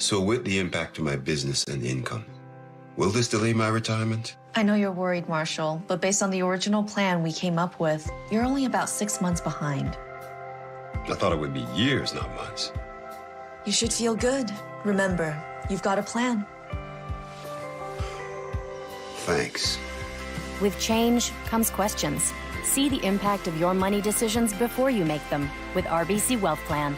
So with the impact to my business and income, will this delay my retirement? I know you're worried, Marshall, but based on the original plan we came up with, you're only about 6 months behind. I thought it would be years, not months. You should feel good. Remember, you've got a plan. Thanks. With change comes questions. See the impact of your money decisions before you make them with RBC Wealth Plan.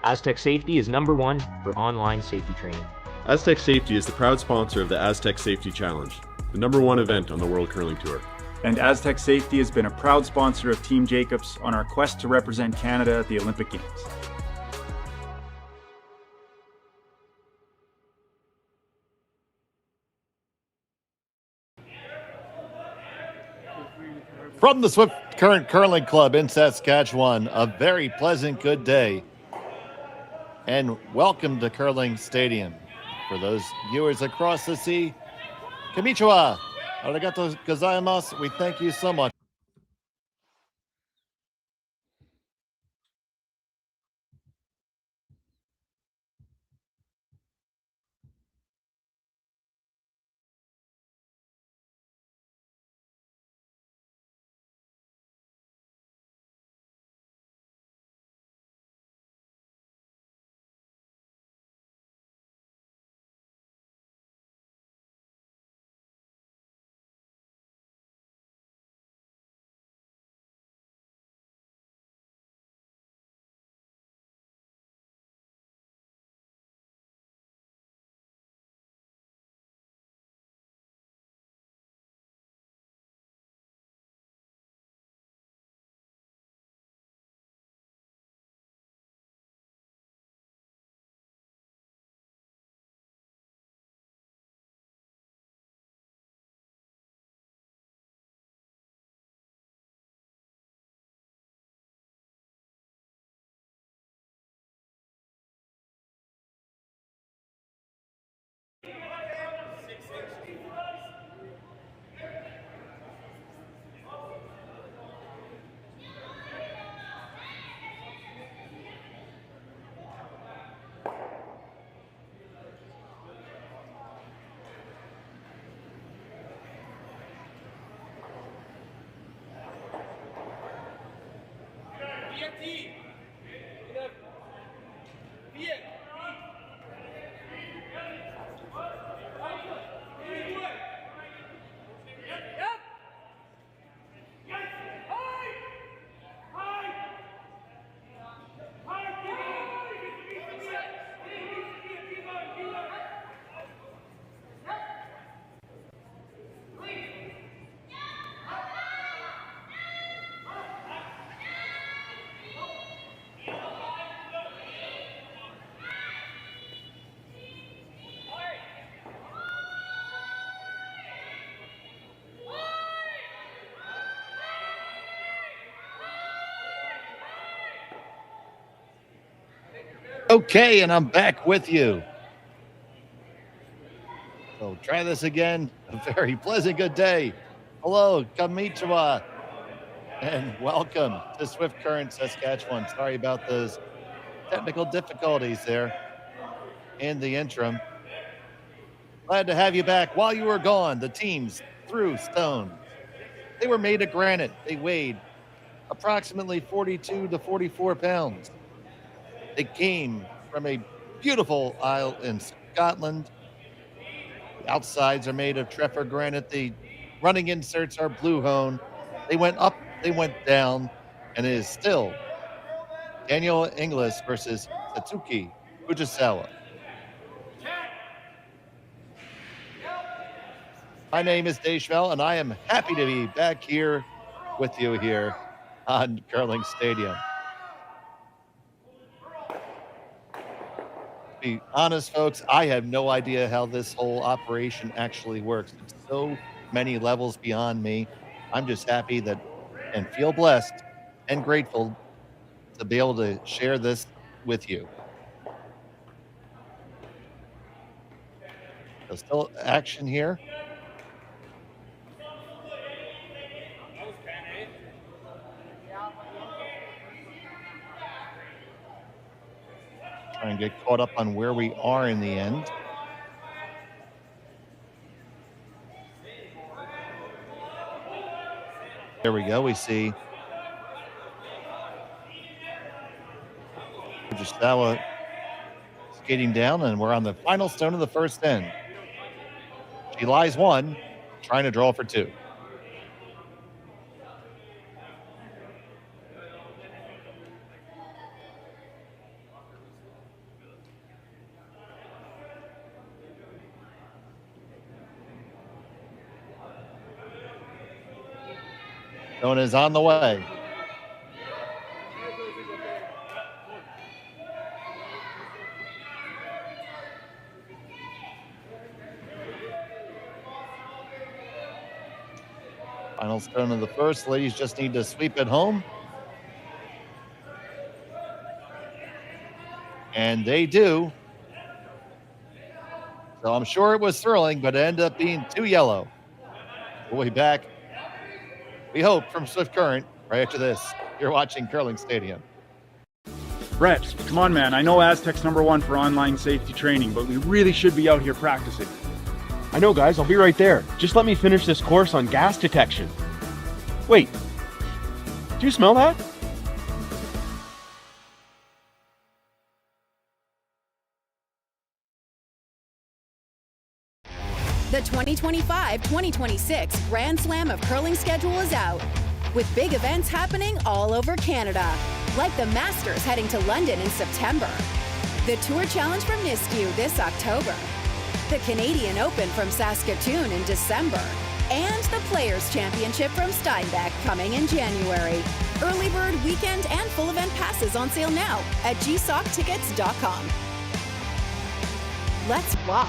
Aztec Safety is #1 for online safety training. Aztec Safety is the proud sponsor of the Aztec Safety Challenge, the #1 event on the World Curling Tour. And Aztec Safety has been a proud sponsor of Team Jacobs on our quest to represent Canada at the Olympic Games. From the Swift Current Curling Club in Saskatchewan, a very pleasant good day. And welcome to Curling Stadium. For those viewers across the sea, konnichiwa, arigato gozaimasu. We thank you so much. Okay, and I'm back with you. So try this again. A very pleasant good day. Hello, konnichiwa, and welcome to Swift Current Saskatchewan. Sorry about those technical difficulties there in the interim. Glad to have you back. While you were gone, the teams threw stones. They were made of granite. They weighed approximately 42 to 44 pounds. They came from a beautiful isle in Scotland. The outsides are made of Treffer granite. The running inserts are blue hone. They went up, they went down, and it is still Danielle Inglis versus Satsuki Fujisawa. My name is Dave Schmel, and I am happy to be back here with you here on Curling Stadium. To be honest, folks, I have no idea how this whole operation actually works. It's so many levels beyond me. I'm just happy that and feel blessed and grateful to be able to share this with you. There's still action here. Try and get caught up on where we are in the end. There we go. We see Fujisawa skating down, and we're on the final stone of the first end. She lies one, trying to draw for two. Stone is on the way. Final stone of the first. Ladies just need to sweep it home. And they do. So I'm sure it was thrilling, but it ended up being too yellow. We'll be back, we hope, from Swift Current right after this. You're watching Curling Stadium. Brett, come on, man. I know Aztec's #1 for online safety training, but we really should be out here practicing. I know, guys. I'll be right there. Just let me finish this course on gas detection. Wait. Do you smell that? The 2025-2026 Grand Slam of Curling schedule is out, with big events happening all over Canada, like the Masters heading to London in September, the Tour Challenge from Nisku this October, the Canadian Open from Saskatchewan in December, and the Players' Championship from Steinbach coming in January. Early bird weekend and full event passes on sale now at gsocktickets.com. Let's rock.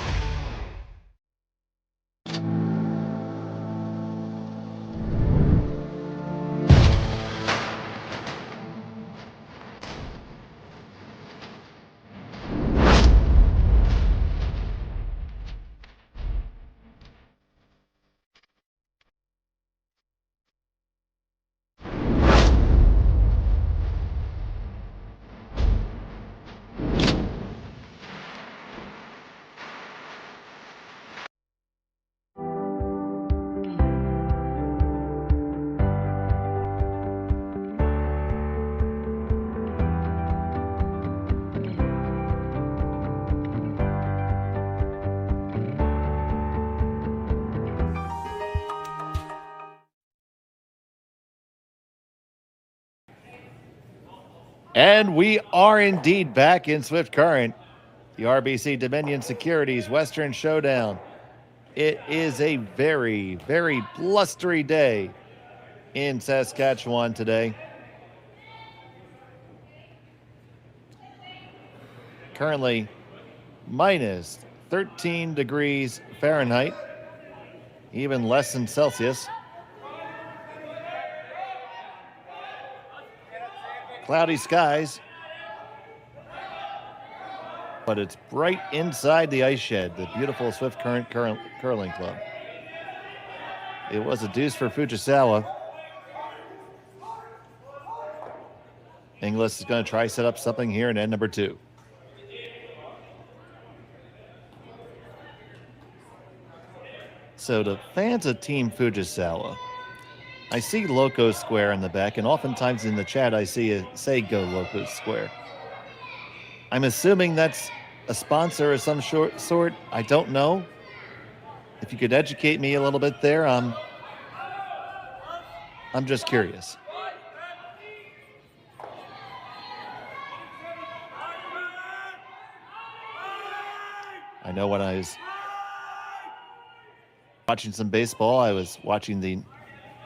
And we are indeed back in Swift Current, the RBC Dominion Securities Western Showdown. It is a very, very blustery day in Saskatchewan today. Currently minus 13 degrees Fahrenheit, even less than Celsius. Cloudy skies, but it's bright inside the ice shed, the beautiful Swift Current Curling Club. It was a deuce for Fujisawa. Inglis is going to try set up something here in end number 2. So the fans of Team Fujisawa, I see Loco Square in the back, and oftentimes in the chat I see it say Go Loco Square. I'm assuming that's a sponsor of some sort. I don't know. If you could educate me a little bit there, I'm just curious. I know when I was watching some baseball, I was watching the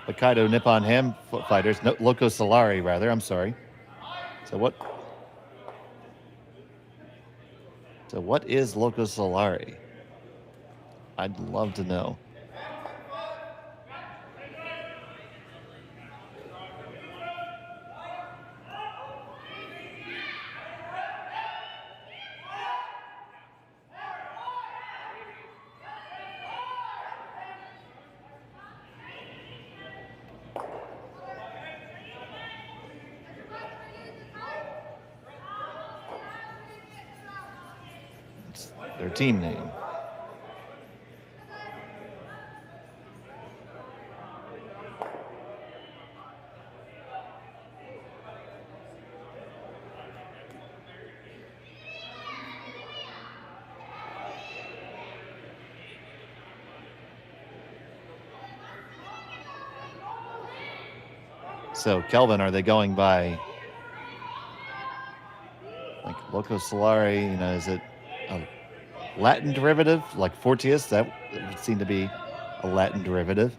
Hokkaido Nippon Ham fighters, no, Loco Solari, rather. I'm sorry. So what is Loco Solari? I'd love to know. It's their team name. So, Kelvin, are they going by like Loco Solari? You know, is it a Latin derivative like Fortius? That would seem to be a Latin derivative.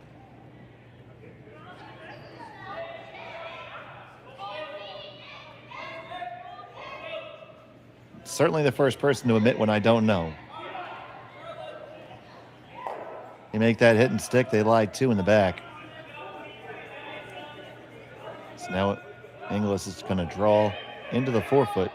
Certainly the first person to admit when I don't know. You make that hit and stick, they lie two in the back. So now Inglis is going to draw into the forefoot.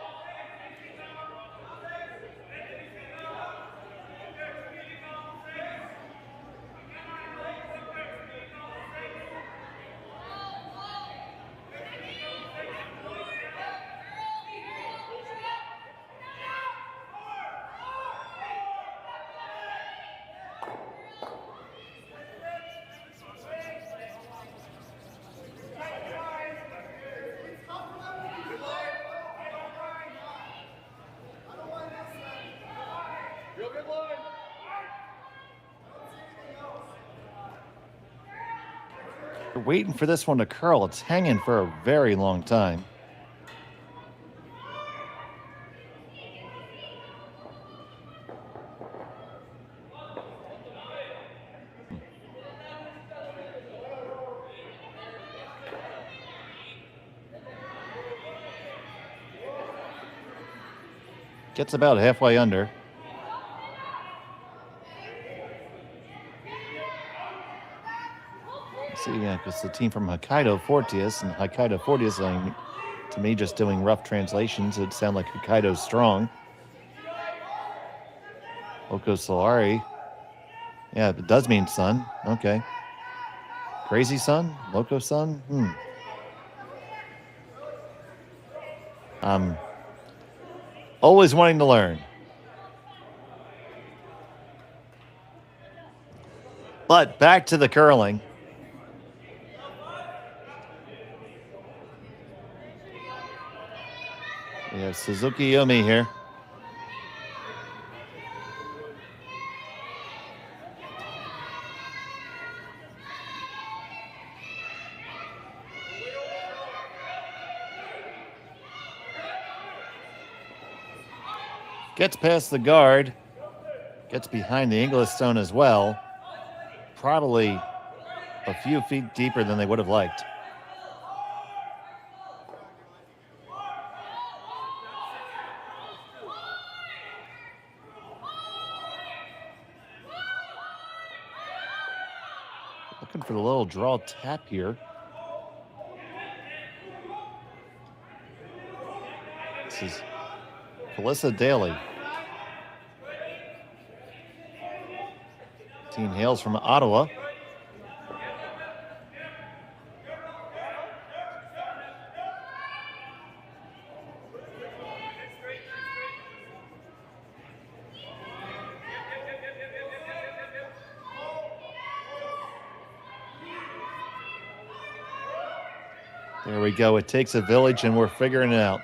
We're waiting for this one to curl. It's hanging for a very long time. Gets about halfway under. See, yeah, because the team from Hokkaido Fortius, and Hokkaido Fortius, to me, just doing rough translations, it sound like Hokkaido Strong. Loco Solari. Yeah, it does mean sun. Okay. Crazy Sun? Loco Sun? I'm always wanting to learn. But back to the curling. We have Suzuki Yumi here. Gets past the guard. Gets behind the Inglis stone as well. Probably a few feet deeper than they would have liked. Looking for the little draw tap here. This is Felissa Daly. Team hails from Ottawa. There we go. It takes a village, and we're figuring it out.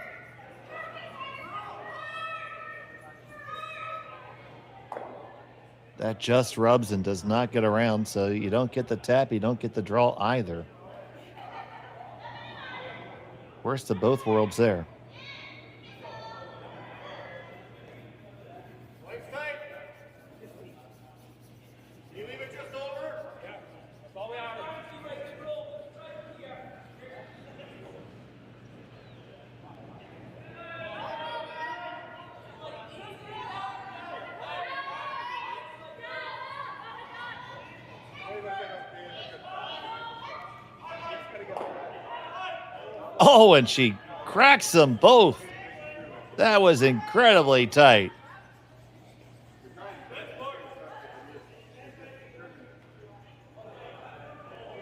That just rubs and does not get around, so you don't get the tap, you don't get the draw either. Worst of both worlds there. Oh, and she cracks them both. That was incredibly tight.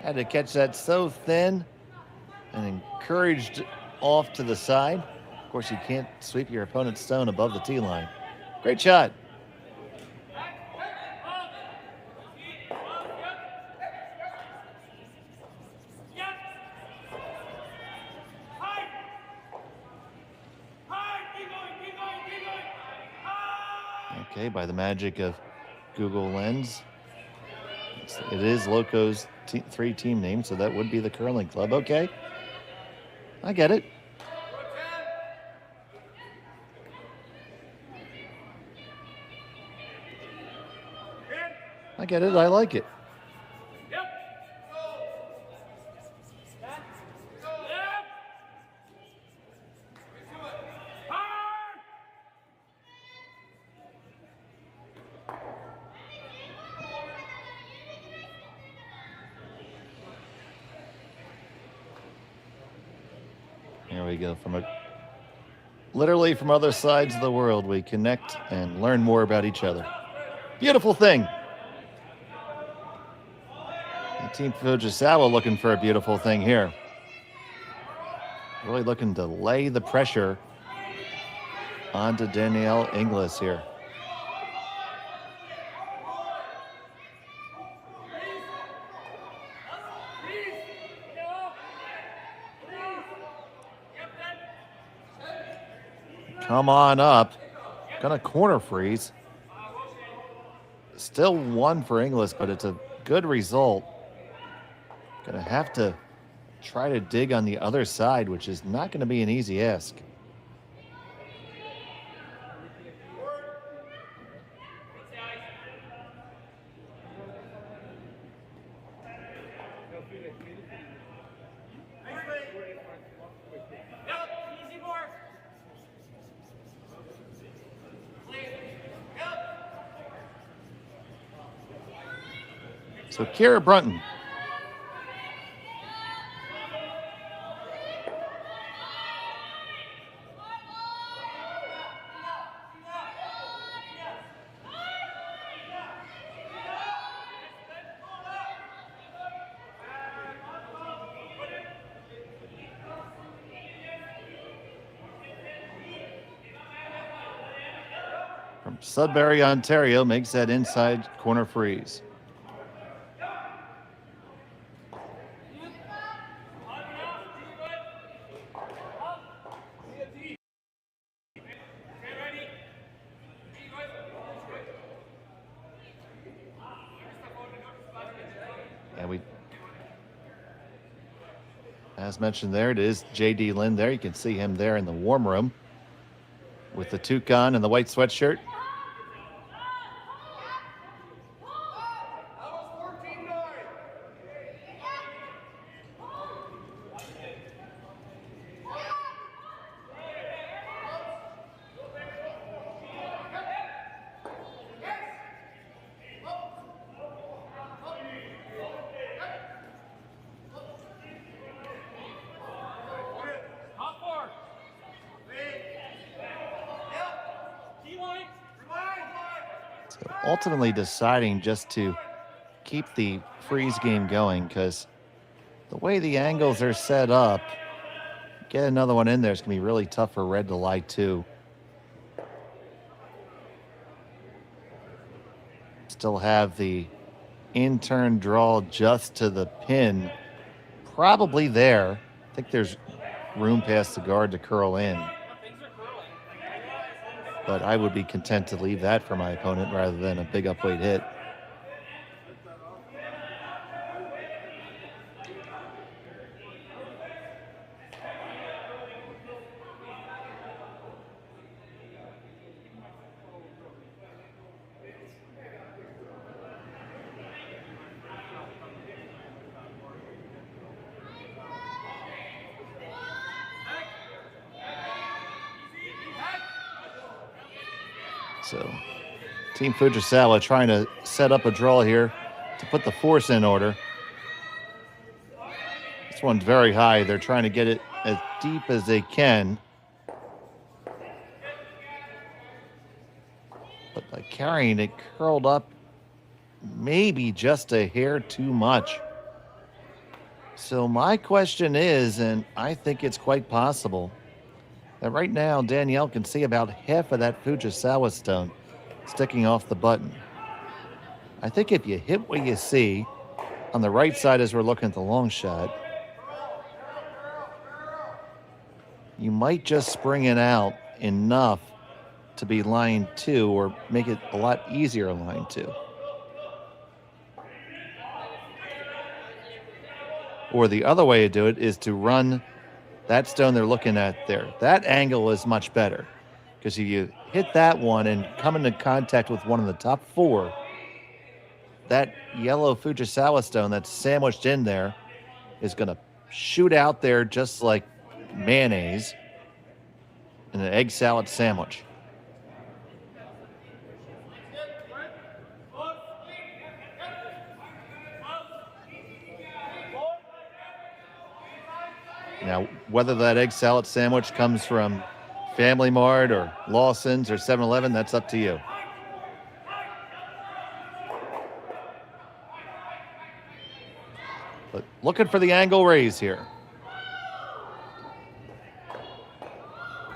Had to catch that so thin and encouraged off to the side. Of course, you can't sweep your opponent's stone above the tee line. Great shot. Okay, by the magic of Google Lens, it is Loco's three team name, so that would be the curling club. Okay, I get it. I get it. I like it. Here we go. Literally from other sides of the world, we connect and learn more about each other. Beautiful thing. And Team Fujisawa looking for a beautiful thing here. Really looking to lay the pressure onto Danielle Inglis here. Come on up. Gonna corner freeze. Still one for Inglis, but it's a good result. Gonna have to try to dig on the other side, which is not gonna be an easy ask. So Kira Brunton. From Sudbury, Ontario, makes that inside corner freeze. As mentioned there, it is J.D. Lynn there. You can see him there in the warm room with the toucan and the white sweatshirt. Ultimately deciding just to keep the freeze game going, because the way the angles are set up, get another one in there is going to be really tough for red to lie to. Still have the in-turn draw just to the pin, probably there. I think there's room past the guard to curl in. But I would be content to leave that for my opponent rather than a big upweight hit. So Team Fujisawa trying to set up a draw here to put the force in order. This one's very high. They're trying to get it as deep as they can. But by carrying it curled up maybe just a hair too much. So my question is, and I think it's quite possible, that right now Danielle can see about half of that Fujisawa stone sticking off the button. I think if you hit what you see on the right side as we're looking at the long shot, you might just spring it out enough to be line 2 or make it a lot easier line 2. Or the other way to do it is to run that stone they're looking at there. That angle is much better because if you hit that one and come into contact with one of the top 4, that yellow Fujisawa stone that's sandwiched in there is going to shoot out there just like mayonnaise in an egg salad sandwich. Now, whether that egg salad sandwich comes from Family Mart or Lawson's or 7-Eleven, that's up to you. But looking for the angle raise here.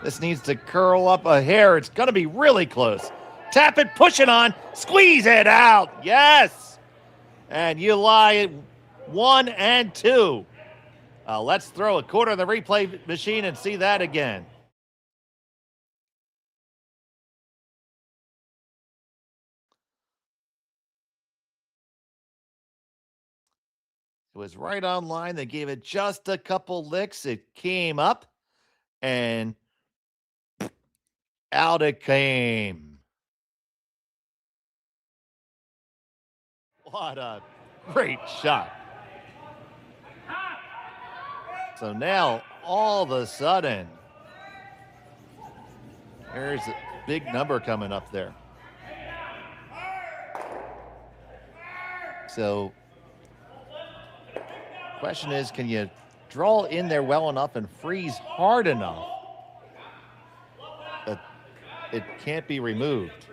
This needs to curl up a hair. It's going to be really close. Tap it, push it on, squeeze it out. Yes. And you lie at 1 and 2. Let's throw a quarter in the replay machine and see that again. It was right on line. They gave it just a couple licks. It came up and out it came. What a great shot. So now, all of a sudden, there's a big number coming up there. So, question is, can you draw in there well enough and freeze hard enough that it can't be removed?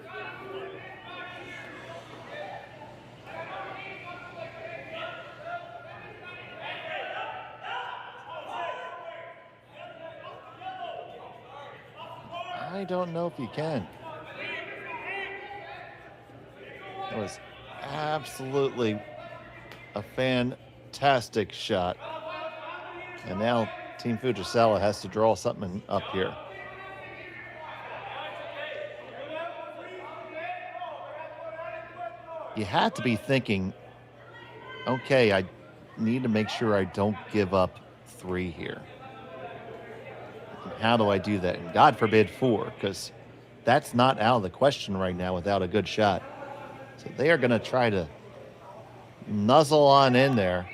I don't know if you can. It was absolutely a fantastic shot. And now Team Fujisawa has to draw something up here. You had to be thinking, okay, I need to make sure I don't give up 3 here. How do I do that? And God forbid 4, because that's not out of the question right now without a good shot. So they are going to try to nuzzle on in there.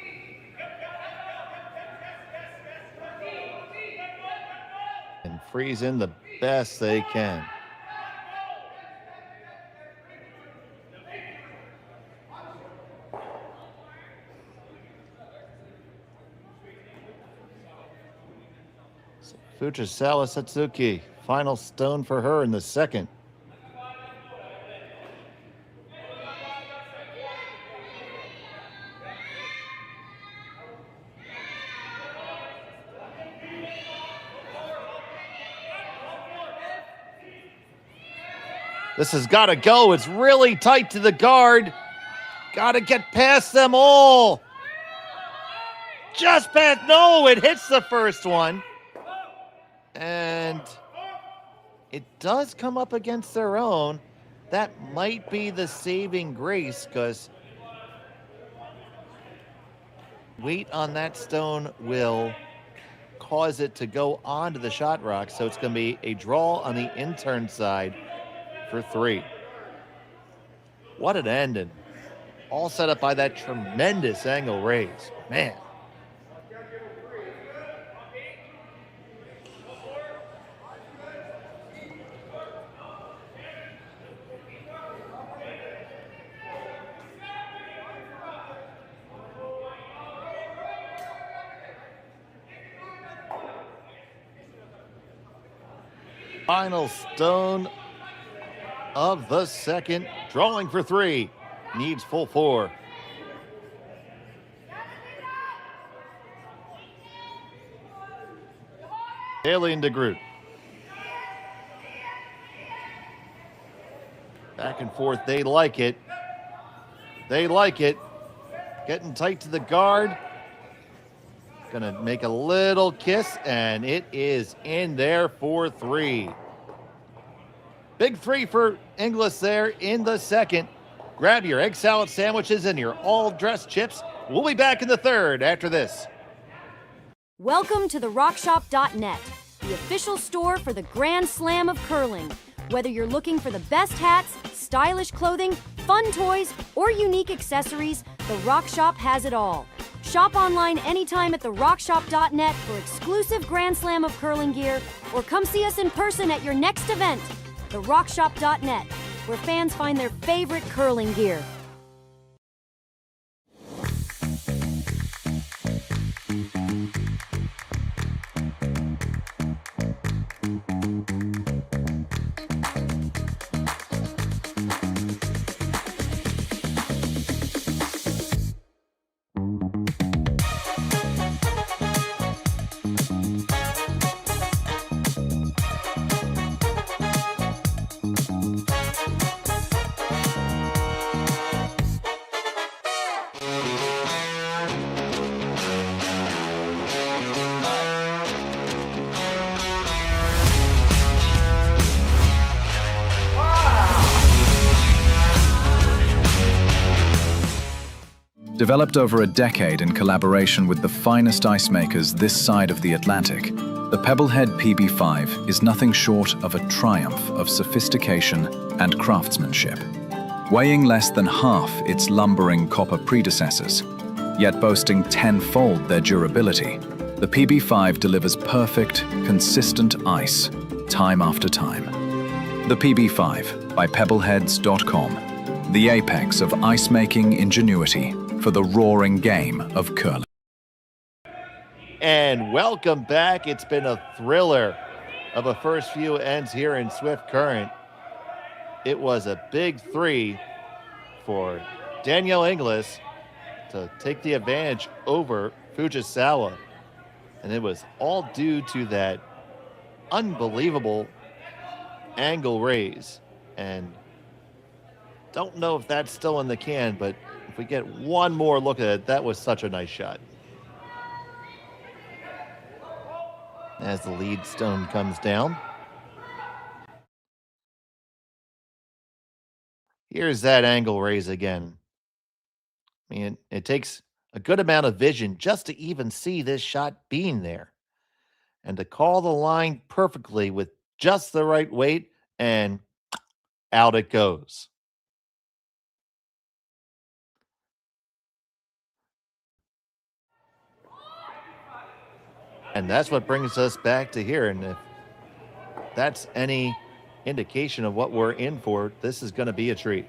And freeze in the best they can. Fujisawa Satsuki, final stone for her in the second. This has got to go. It's really tight to the guard. Got to get past them all. Just past. No, it hits the first one. And it does come up against their own. That might be the saving grace, because weight on that stone will cause it to go onto the shot rock. So it's going to be a draw on the intern side for 3. What an ending. All set up by that tremendous angle raise. Man. Final stone of the second. Drawing for 3. Needs full 4. Alien to Groot. Back and forth. They like it. They like it. Getting tight to the guard. Gonna make a little kiss, and it is in there for 3. Big 3 for Inglis there in the second. Grab your egg salad sandwiches and your all-dressed chips. We'll be back in the third after this. Welcome to the RockShop.net, the official store for the Grand Slam of curling. Whether you're looking for the best hats, stylish clothing, fun toys, or unique accessories, the Rock Shop has it all. Shop online anytime at therockshop.net for exclusive Grand Slam of curling gear, or come see us in person at your next event. Therockshop.net, where fans find their favorite curling gear. Developed over a decade in collaboration with the finest ice makers this side of the Atlantic, the Pebblehead PB5 is nothing short of a triumph of sophistication and craftsmanship. Weighing less than half its lumbering copper predecessors, yet boasting tenfold their durability, the PB5 delivers perfect, consistent ice, time after time. The PB5 by Pebbleheads.com, the apex of ice-making ingenuity for the roaring game of curling. And welcome back. It's been a thriller of a first few ends here in Swift Current. It was a big 3 for Danielle Inglis to take the advantage over Fujisawa. And it was all due to that unbelievable angle raise. And don't know if that's still in the can, but if we get one more look at it, that was such a nice shot. As the lead stone comes down. Here's that angle raise again. I mean, it takes a good amount of vision just to even see this shot being there. And to call the line perfectly with just the right weight, and out it goes. And that's what brings us back to here. And if that's any indication of what we're in for, this is going to be a treat.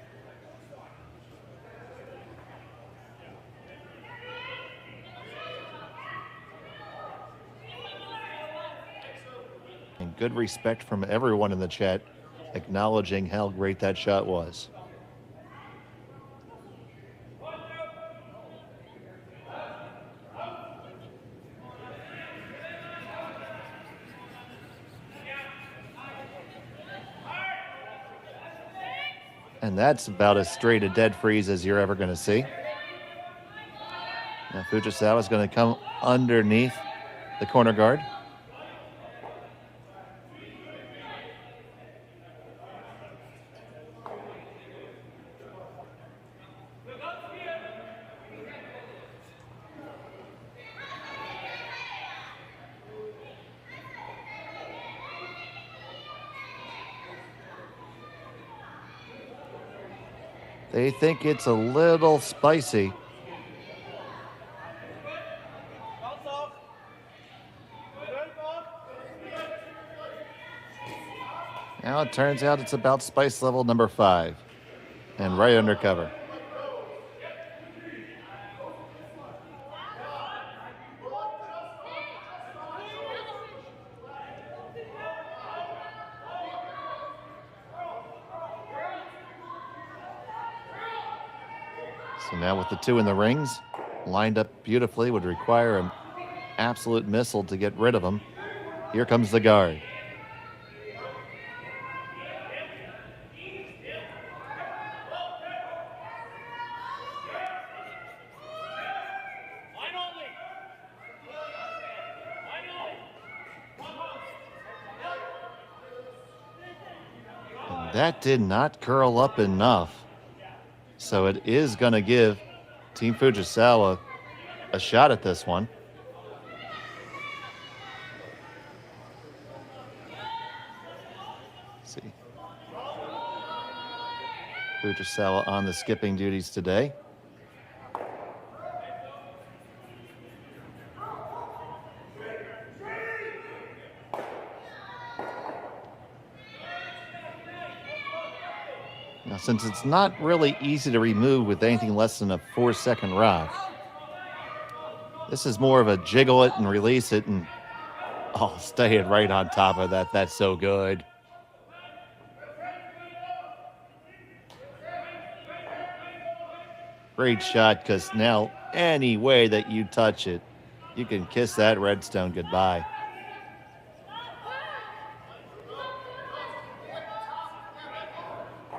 And good respect from everyone in the chat, acknowledging how great that shot was. And that's about as straight a dead freeze as you're ever going to see. Now Fujisawa is going to come underneath the corner guard. They think it's a little spicy. Now it turns out it's about spice level number 5 and right under cover. So now with the two in the rings, lined up beautifully, would require an absolute missile to get rid of them. Here comes the guard. And that did not curl up enough. So it is going to give Team Fujisawa a shot at this one. Let's see. Fujisawa on the skipping duties today. Now, since it's not really easy to remove with anything less than a 4-second rock, this is more of a jiggle it and release it and, oh, stay it right on top of that. That's so good. Great shot, because now any way that you touch it, you can kiss that redstone goodbye.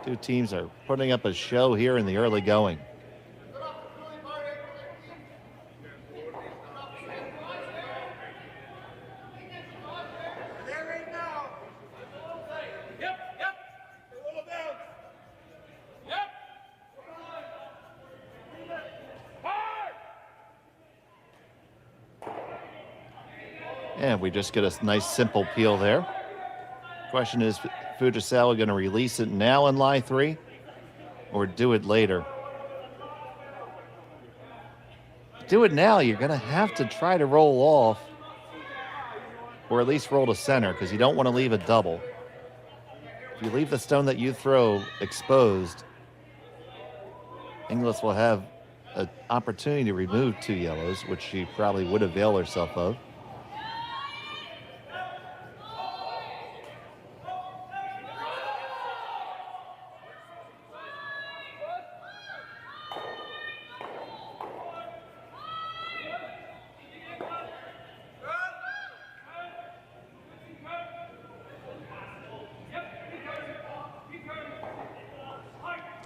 Two teams are putting up a show here in the early going. And we just get a nice simple peel there. Question is, Fujisawa going to release it now in lie 3 or do it later? Do it now, you're going to have to try to roll off or at least roll to center because you don't want to leave a double. If you leave the stone that you throw exposed, Inglis will have an opportunity to remove 2 yellows, which she probably would avail herself of.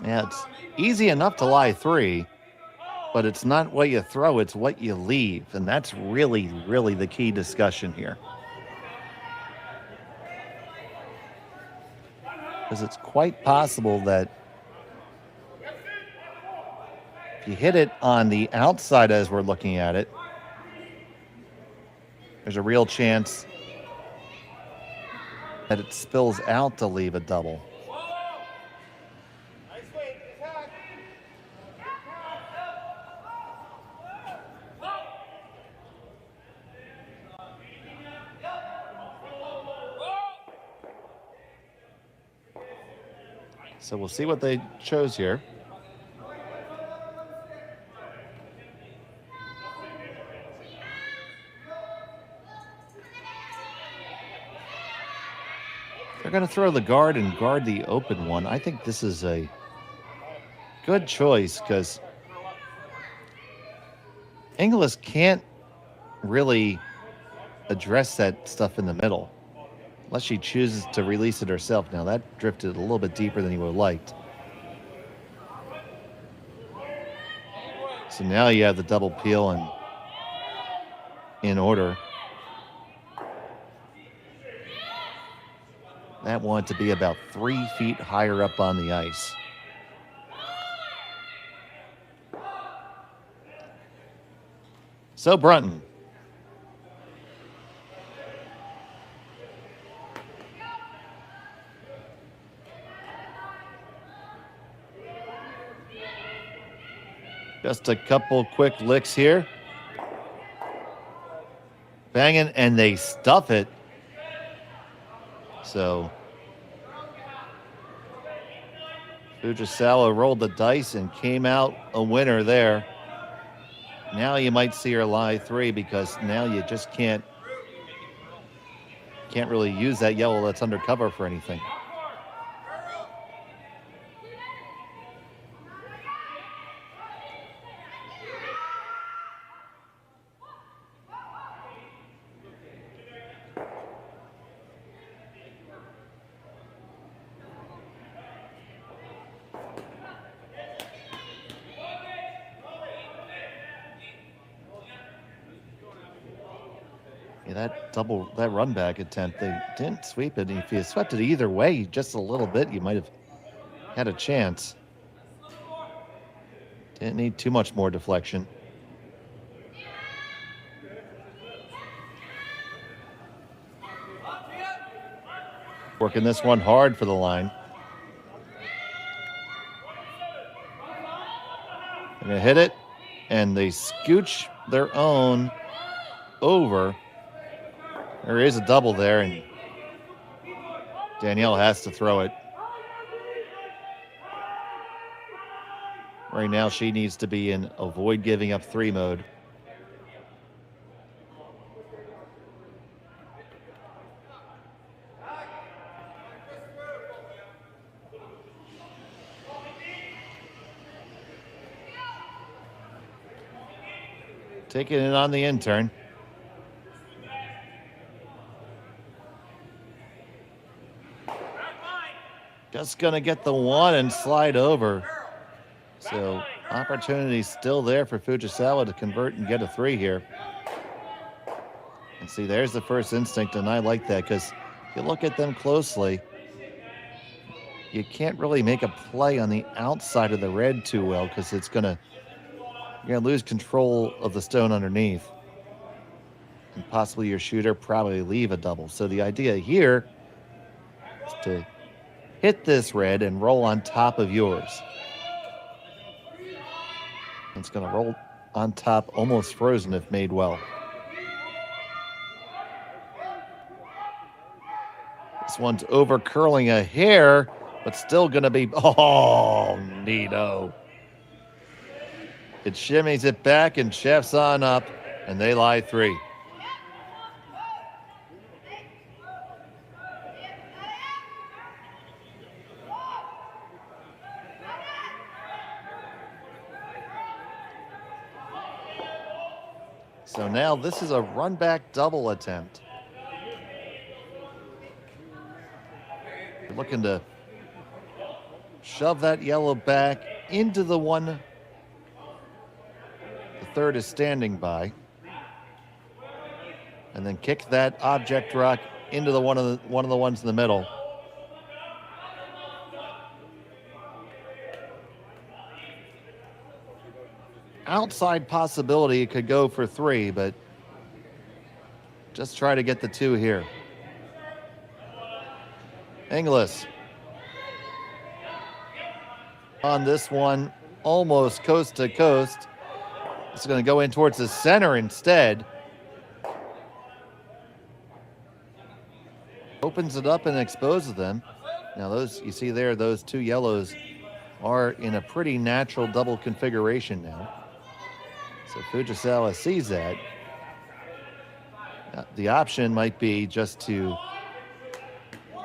Yeah, it's easy enough to lie 3, but it's not what you throw, it's what you leave. And that's really, really the key discussion here. Because it's quite possible that if you hit it on the outside as we're looking at it, there's a real chance that it spills out to leave a double. So we'll see what they chose here. They're going to throw the guard and guard the open one. I think this is a good choice because Inglis can't really address that stuff in the middle unless she chooses to release it herself. Now that drifted a little bit deeper than he would have liked. So now you have the double peel and in order. That wanted to be about 3 feet higher up on the ice. So Brunton. Just a couple quick licks here. Banging, and they stuff it. So Fujisawa rolled the dice and came out a winner there. Now you might see her lie 3 because now you just can't really use that yellow that's undercover for anything. Yeah, that run back attempt, they didn't sweep it. If you swept it either way, just a little bit, you might have had a chance. Didn't need too much more deflection. Working this one hard for the line. They're going to hit it, and they scooch their own over. There is a double there, and Danielle has to throw it. Right now, she needs to be in avoid giving up 3 mode. Taking it on the intern. Just going to get the 1 and slide over. So opportunity still there for Fujisawa to convert and get a 3 here. And see, there's the first instinct, and I like that because if you look at them closely, you can't really make a play on the outside of the red too well because you're going to lose control of the stone underneath. And possibly your shooter probably leave a double. So the idea here is to hit this red and roll on top of yours. It's going to roll on top, almost frozen if made well. This one's over curling a hair, but still going to be, oh, neato. It shimmies it back and chefs on up, and they lie 3. So now this is a run back double attempt. You're looking to shove that yellow back into the one the third is standing by, and then kick that object rock into the one of the ones in the middle. Outside possibility, it could go for 3, but just try to get the 2 here. Inglis on this one, almost coast to coast. It's going to go in towards the center instead. Opens it up and exposes them. Now those, you see there, those 2 yellows are in a pretty natural double configuration now. So Fujisawa sees that. The option might be just to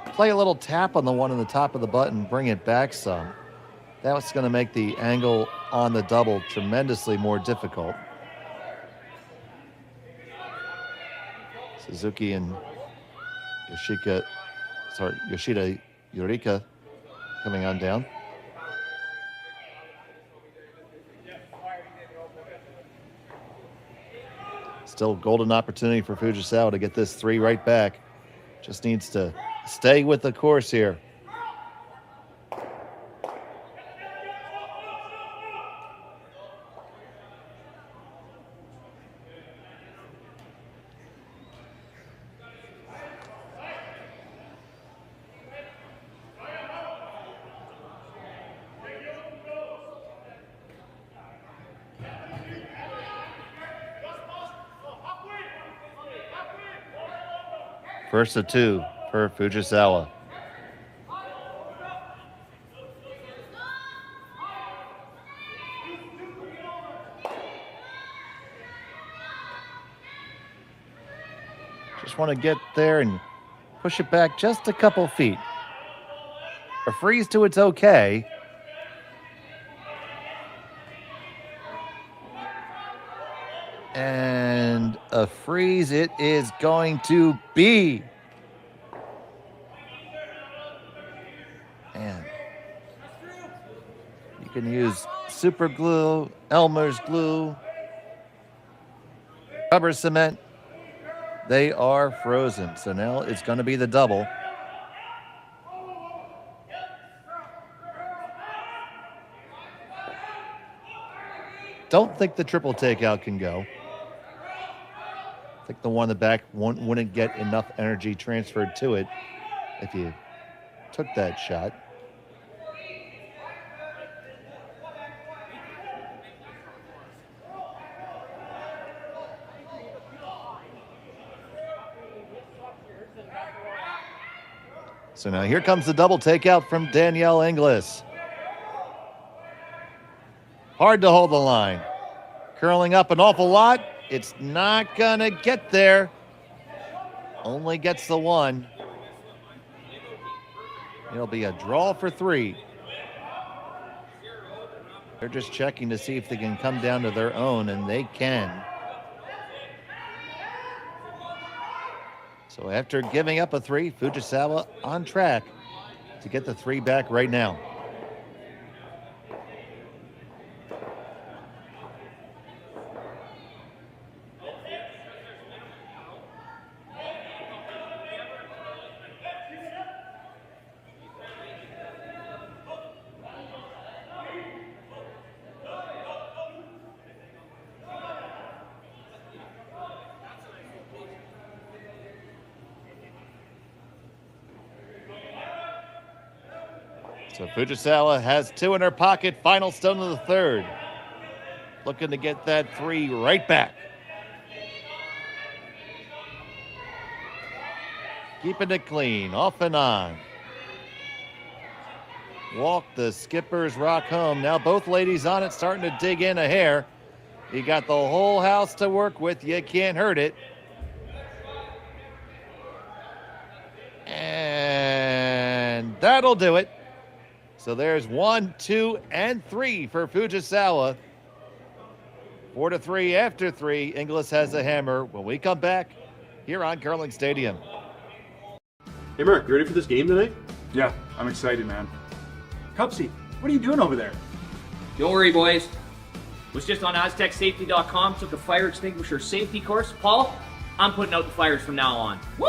play a little tap on the one on the top of the button, bring it back some. That's going to make the angle on the double tremendously more difficult. Suzuki and Yoshida Yurika coming on down. Still golden opportunity for Fujisawa to get this 3 right back. Just needs to stay with the course here. First of 2 for Fujisawa. Just want to get there and push it back just a couple feet. A freeze to it's okay. And a freeze it is going to be. Man. You can use super glue, Elmer's glue, rubber cement, They are frozen. So now it's going to be the double. Don't think the triple takeout can go. I think the one in the back wouldn't get enough energy transferred to it if you took that shot. So now here comes the double takeout from Danielle Inglis. Hard to hold the line. Curling up an awful lot. It's not gonna get there. Only gets the one. It'll be a draw for 3. They're just checking to see if they can come down to their own, and they can. So after giving up a 3, Fujisawa on track to get the 3 back right now. So Fujisawa has 2 in her pocket. Final stone of the 3rd. Looking to get that 3 right back. Keeping it clean, off and on. Walk the skipper's rock home. Now both ladies on it, starting to dig in a hair. You got the whole house to work with. You can't hurt it. And that'll do it. So there's 1, 2, and 3 for Fujisawa. 4-3 after 3. Inglis has a hammer. When we come back here on Curling Stadium. Hey Mark, you ready for this game tonight? Yeah, I'm excited, man. Cupsy, what are you doing over there? Don't worry, boys. Was just on AztecSafety.com, took a fire extinguisher safety course. Paul, I'm putting out the fires from now on. Woo!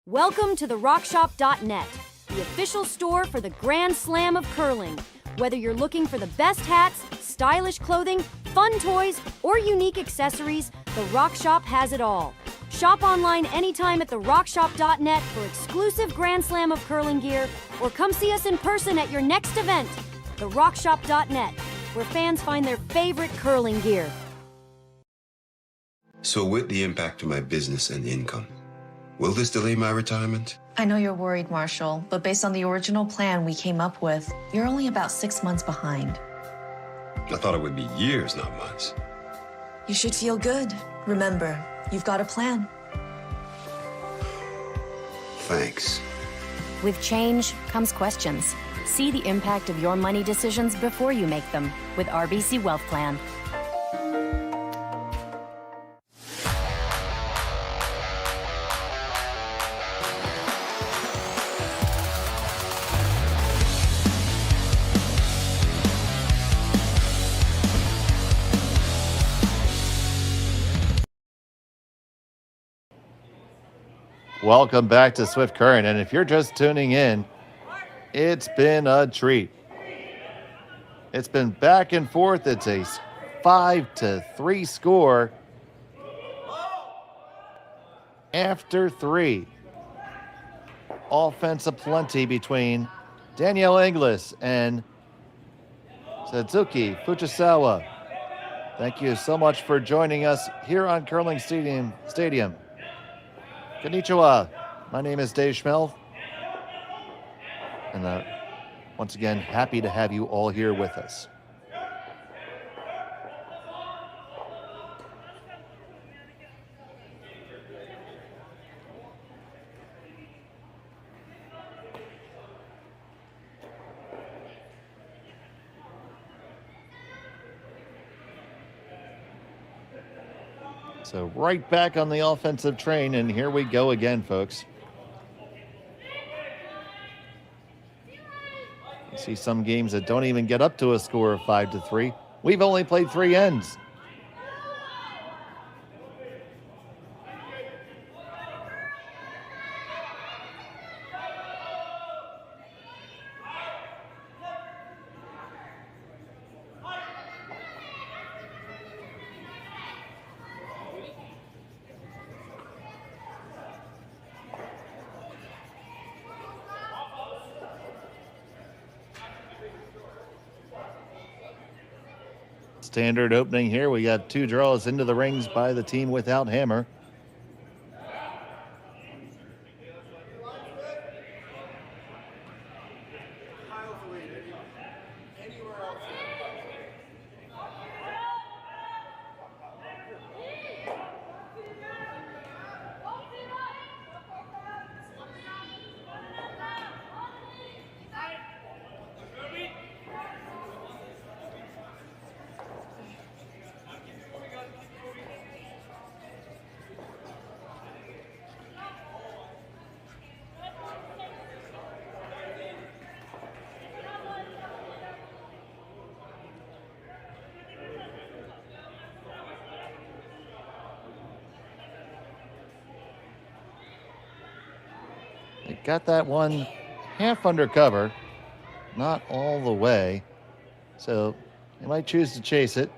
Welcome to the RockShop.net, the official store for the Grand Slam of curling. Whether you're looking for the best hats, stylish clothing, fun toys, or unique accessories, the Rock Shop has it all. Shop online anytime at therockshop.net for exclusive Grand Slam of curling gear, or come see us in person at your next event. TheRockShop.net, where fans find their favorite curling gear. So with the impact to my business and income, will this delay my retirement? I know you're worried, Marshall, but based on the original plan we came up with, you're only about 6 months behind. I thought it would be years, not months. You should feel good. Remember, you've got a plan. Thanks. With change comes questions. See the impact of your money decisions before you make them with RBC Wealth Plan. Welcome back to Swift Current, and if you're just tuning in, it's been a treat. It's been back and forth. It's a 5-3 score after 3. Offense aplenty between Danielle Inglis and Satsuki Fujisawa. Thank you so much for joining us here on Curling Stadium. Konnichiwa. My name is Dave Schmel. And once again, happy to have you all here with us. So right back on the offensive train, and here we go again, folks. See some games that don't even get up to a score of 5-3. We've only played 3 ends. Standard opening here. We got 2 draws into the rings by the team without hammer. They got that one half undercover, not all the way. So they might choose to chase it.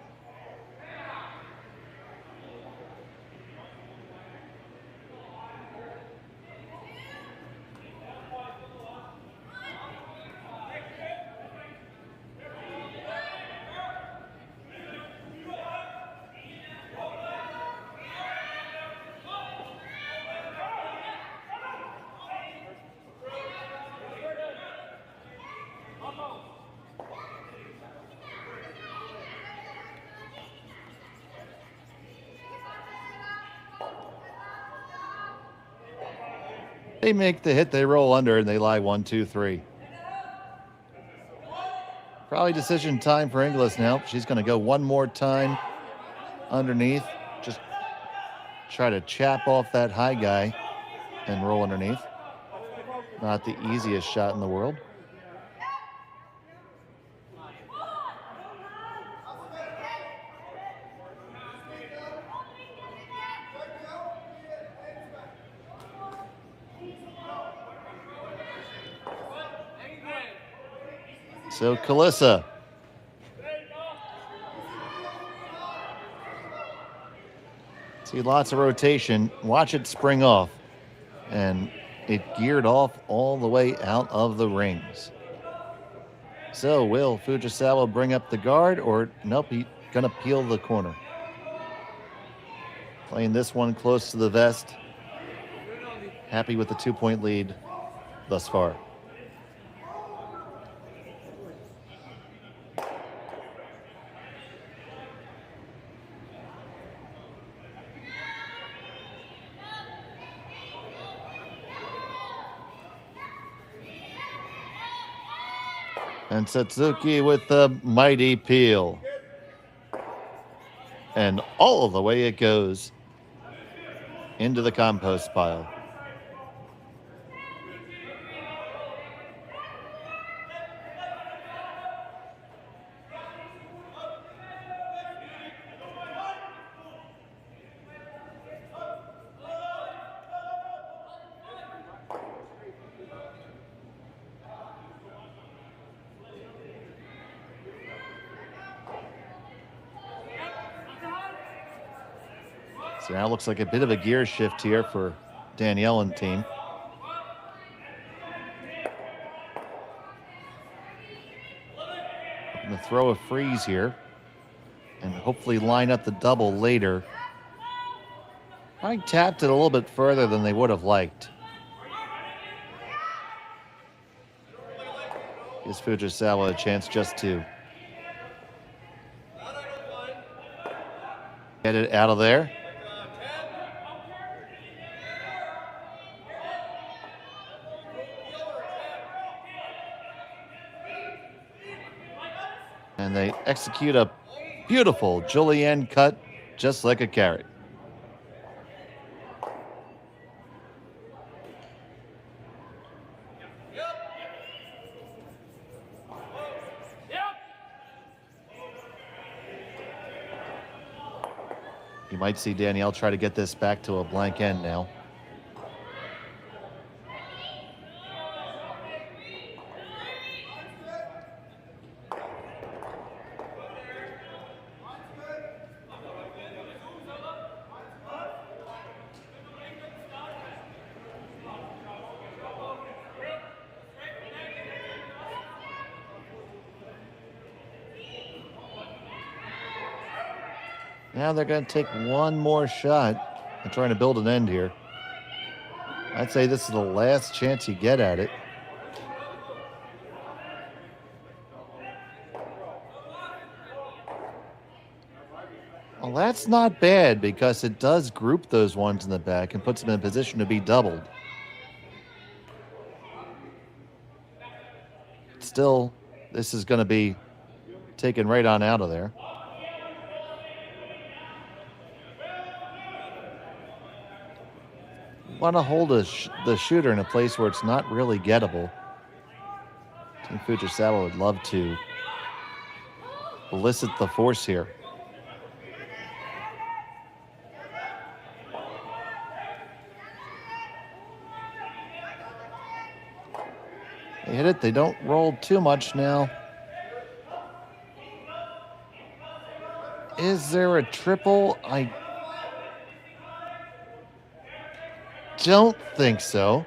They make the hit, they roll under, and they lie 1, 2, 3. Probably decision time for Inglis now. She's going to go one more time underneath. Just try to chap off that high guy and roll underneath. Not the easiest shot in the world. So Kalissa. See lots of rotation. Watch it spring off. And it geared off all the way out of the rings. So will Fujisawa bring up the guard, or nope, he's gonna peel the corner. Playing this one close to the vest. Happy with the 2-point lead thus far. And Satsuki with the mighty peel. And all the way it goes into the compost pile. So now it looks like a bit of a gear shift here for Danielle and team. Going to throw a freeze here and hopefully line up the double later. I tapped it a little bit further than they would have liked. Gives Fujisawa a chance just to get it out of there. And they execute a beautiful julienne cut, just like a carrot. You might see Danielle try to get this back to a blank end now. Now they're going to take one more shot and trying to build an end here. I'd say this is the last chance you get at it. Well, that's not bad because it does group those ones in the back and puts them in a position to be doubled. Still, this is going to be taken right on out of there. Want to hold the shooter in a place where it's not really gettable. Team Fujisawa would love to elicit the force here. They hit it. They don't roll too much now. Is there a triple? I don't think so.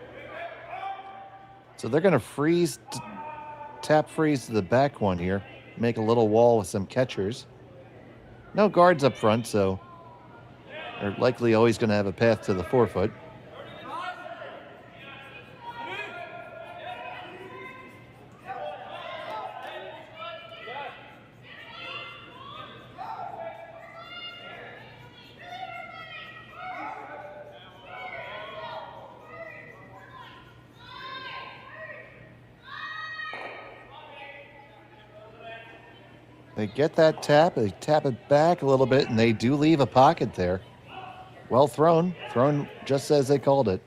So they're going to freeze, tap freeze to the back one here. Make a little wall with some catchers. No guards up front, so they're likely always going to have a path to the forefoot. They get that tap, they tap it back a little bit, and they do leave a pocket there. Well thrown, thrown just as they called it.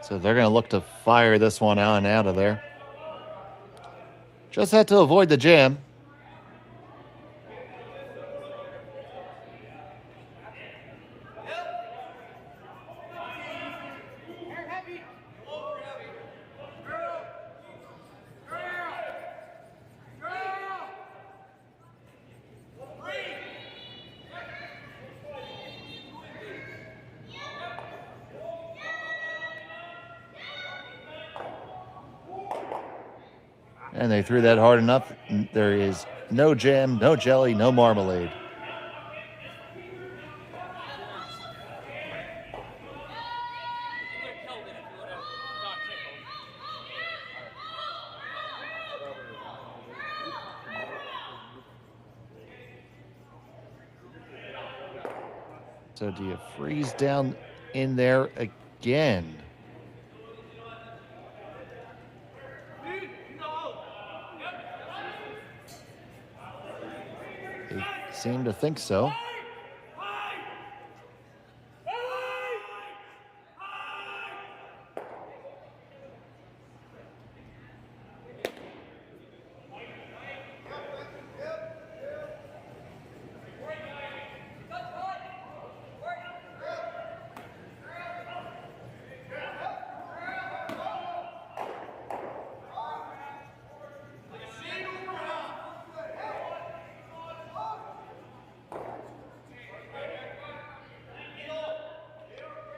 So they're going to look to fire this one on out of there. Just had to avoid the jam. And they threw that hard enough. There is no jam, no jelly, no marmalade. So do you freeze down in there again? They seem to think so.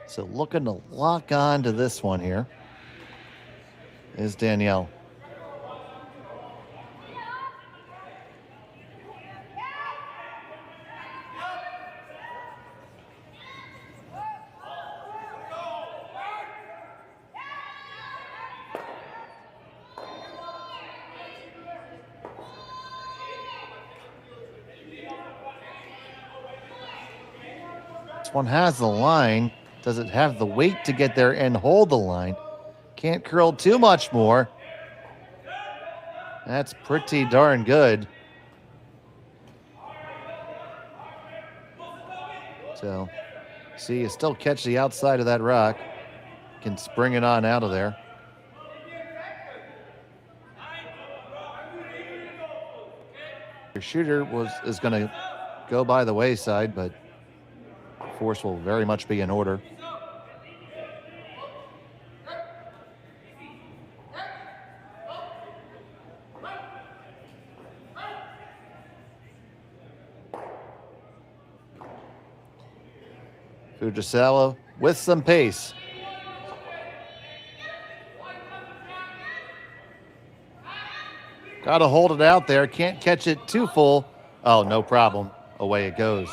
So looking to lock on to this one here is Danielle. This one has the line. Does it have the weight to get there and hold the line? Can't curl too much more. That's pretty darn good. So, see, you still catch the outside of that rock. Can spring it on out of there. Your shooter is going to go by the wayside, but force will very much be in order. Fujisawa with some pace. Got to hold it out there. Can't catch it too full. Oh, no problem. Away it goes.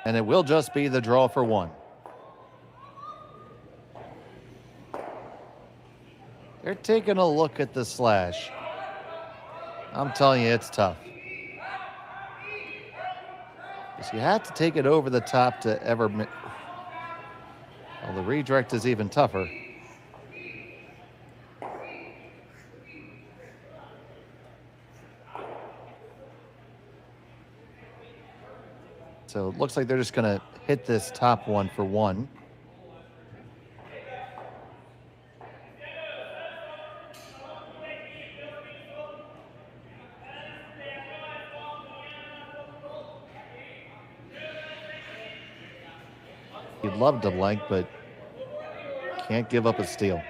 And it will just be the draw for one. They're taking a look at the slash. I'm telling you, it's tough. Because you have to take it over the top to ever... Well, the redirect is even tougher. So it looks like they're just going to hit this top one for one. You'd love to blank, but can't give up a steal.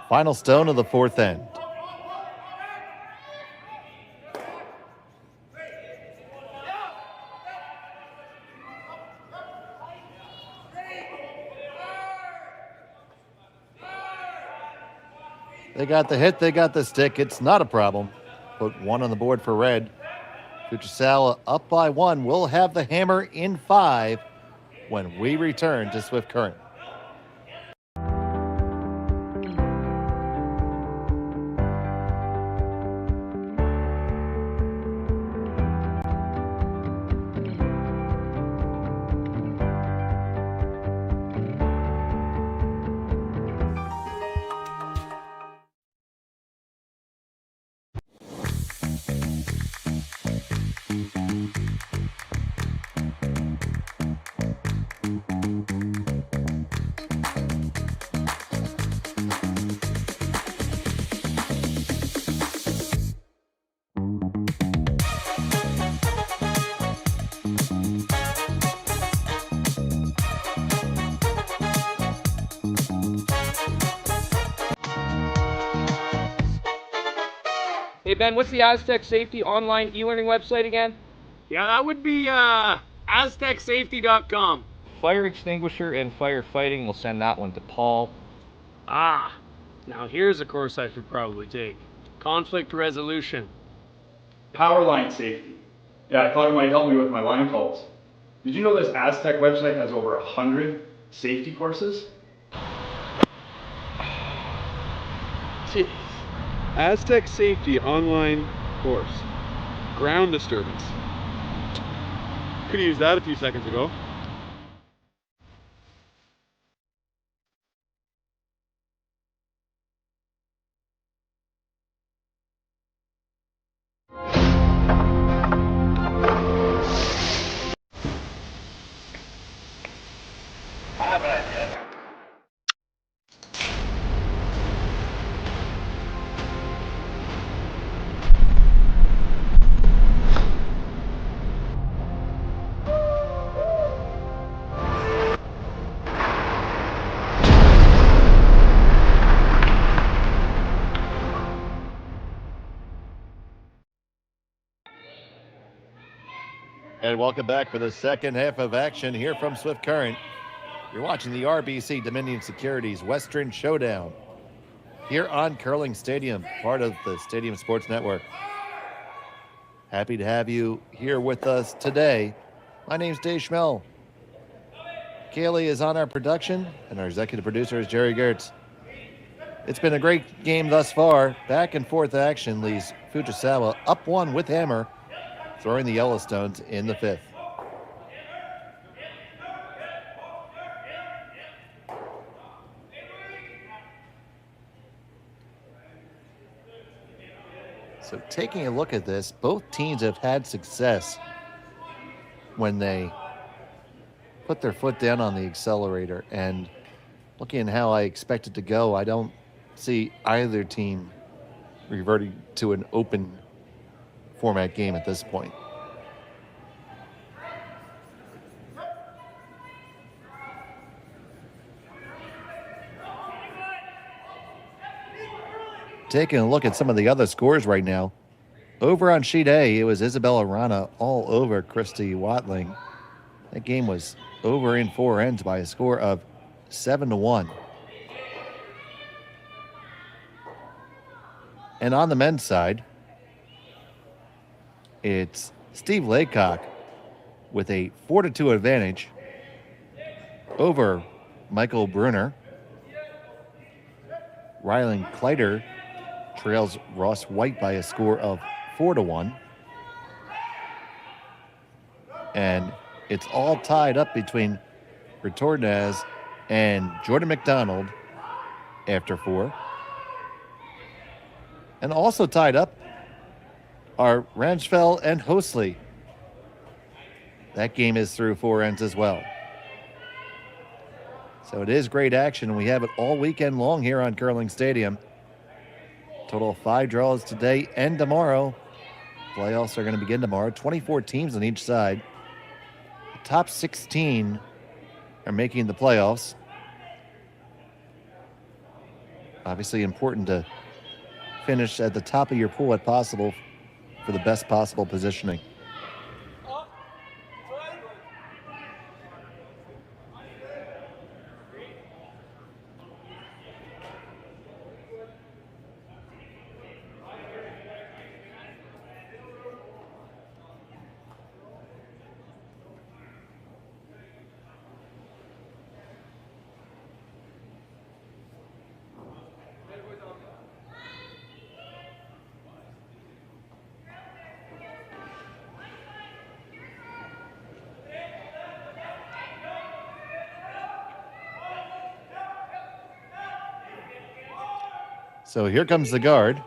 Final stone of the fourth end. They got the hit, they got the stick. It's not a problem. Put one on the board for red. Fujisawa up by one. We'll have the hammer in 5 when we return to Swift Current. Hey Ben, what's the Aztec Safety online e-learning website again? Yeah, that would be aztecsafety.com. Fire extinguisher and firefighting, we'll send that one to Paul. Ah, now here's a course I should probably take. Conflict resolution. Power line safety. Yeah, I thought it might help me with my line calls. Did you know this Aztec website has over 100 safety courses? Jeez. Aztec Safety online course. Ground disturbance. Could have used that a few seconds ago. And welcome back for the second half of action here from Swift Current. You're watching the RBC Dominion Securities Western Showdown here on Curling Stadium, part of the Stadium Sports Network. Happy to have you here with us today. My name's Dave Schmel. Kaylee is on our production, and our executive producer is Jerry Gertz. It's been a great game thus far. Back and forth action leaves Fujisawa up one with hammer. throwing the Yellowstones in the 5th. So taking a look at this, both teams have had success when they put their foot down on the accelerator. And looking at how I expect it to go, I don't see either team reverting to an open format game at this point. Taking a look at some of the other scores right now. Over on sheet A, it was Isabella Rana all over Christy Watling. That game was over in 4 ends by a score of 7-1. And on the men's side, it's Steve Laycock with a 4-2 advantage over Michael Brunner. Rylan Kleider trails Ross White by a score of 4-1. And it's all tied up between Retornaz and Jordan McDonald after 4. And also tied up are Ranchfeld and Hosley. That game is through 4 ends as well. So it is great action. We have it all weekend long here on Curling Stadium. Total of 5 draws today and tomorrow. Playoffs are going to begin tomorrow. 24 teams on each side. The top 16 are making the playoffs. Obviously important to finish at the top of your pool if possible for the best possible positioning. So here comes the guard.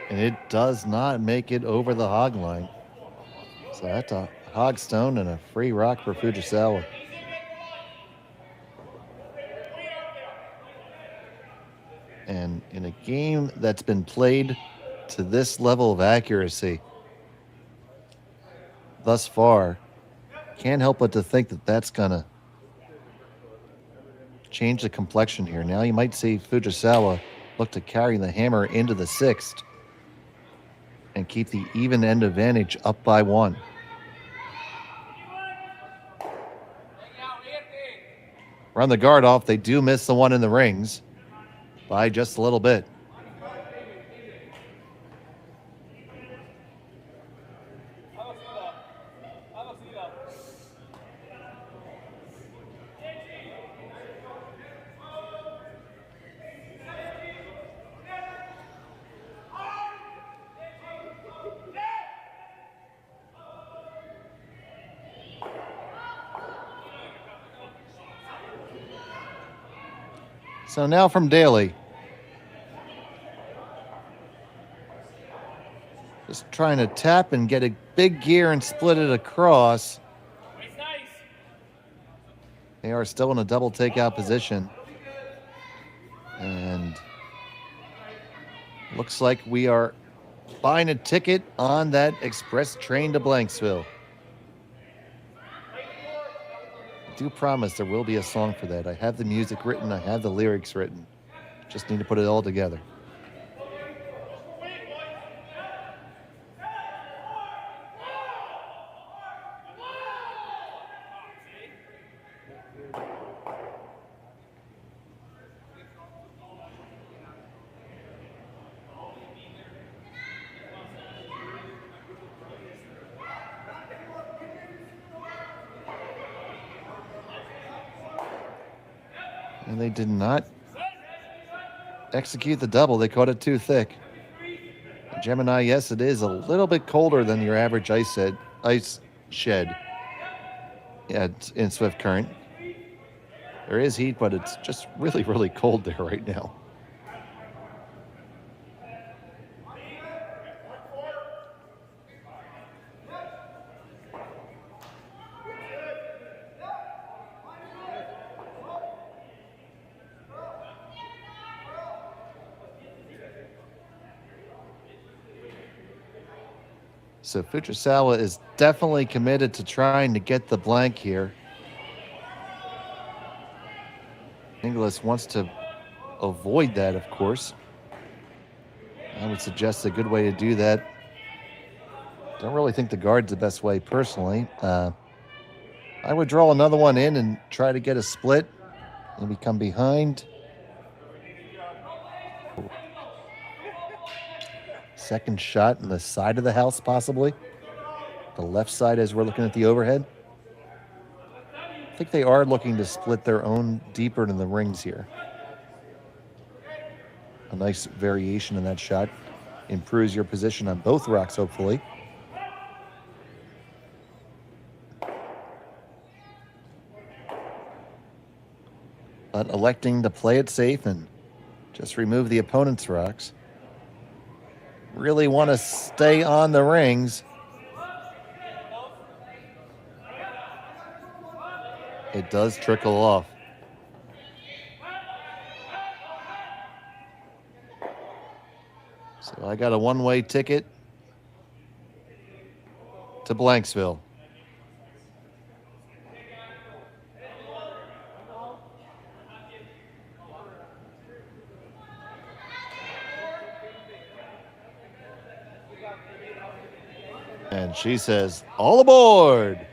And it does not make it over the hog line. So that's a hog stone and a free rock for Fujisawa. And in a game that's been played to this level of accuracy thus far, can't help but to think that that's gonna change the complexion here. Now you might see Fujisawa look to carry the hammer into the 6th and keep the even end advantage up by 1. Run the guard off. They do miss the one in the rings by just a little bit. So now from Daly. Just trying to tap and get a big gear and split it across. They are still in a double takeout position. And looks like we are buying a ticket on that express train to Blanksville. I do promise there will be a song for that. I have the music written, I have the lyrics written. Just need to put it all together. And they did not execute the double. They caught it too thick. Gemini, yes, it is a little bit colder than your average ice shed in Swift Current. There is heat, but it's just really, really cold there right now. So Fujisawa is definitely committed to trying to get the blank here. Inglis wants to avoid that, of course. I would suggest a good way to do that. Don't really think the guard's the best way personally. I would draw another one in and try to get a split. Maybe come behind. Second shot in the side of the house, possibly. The left side as we're looking at the overhead. I think they are looking to split their own deeper into the rings here. A nice variation in that shot. Improves your position on both rocks, hopefully. But electing to play it safe and just remove the opponent's rocks. Really want to stay on the rings. It does trickle off. So I got a one-way ticket to Blanksville. And she says, all aboard.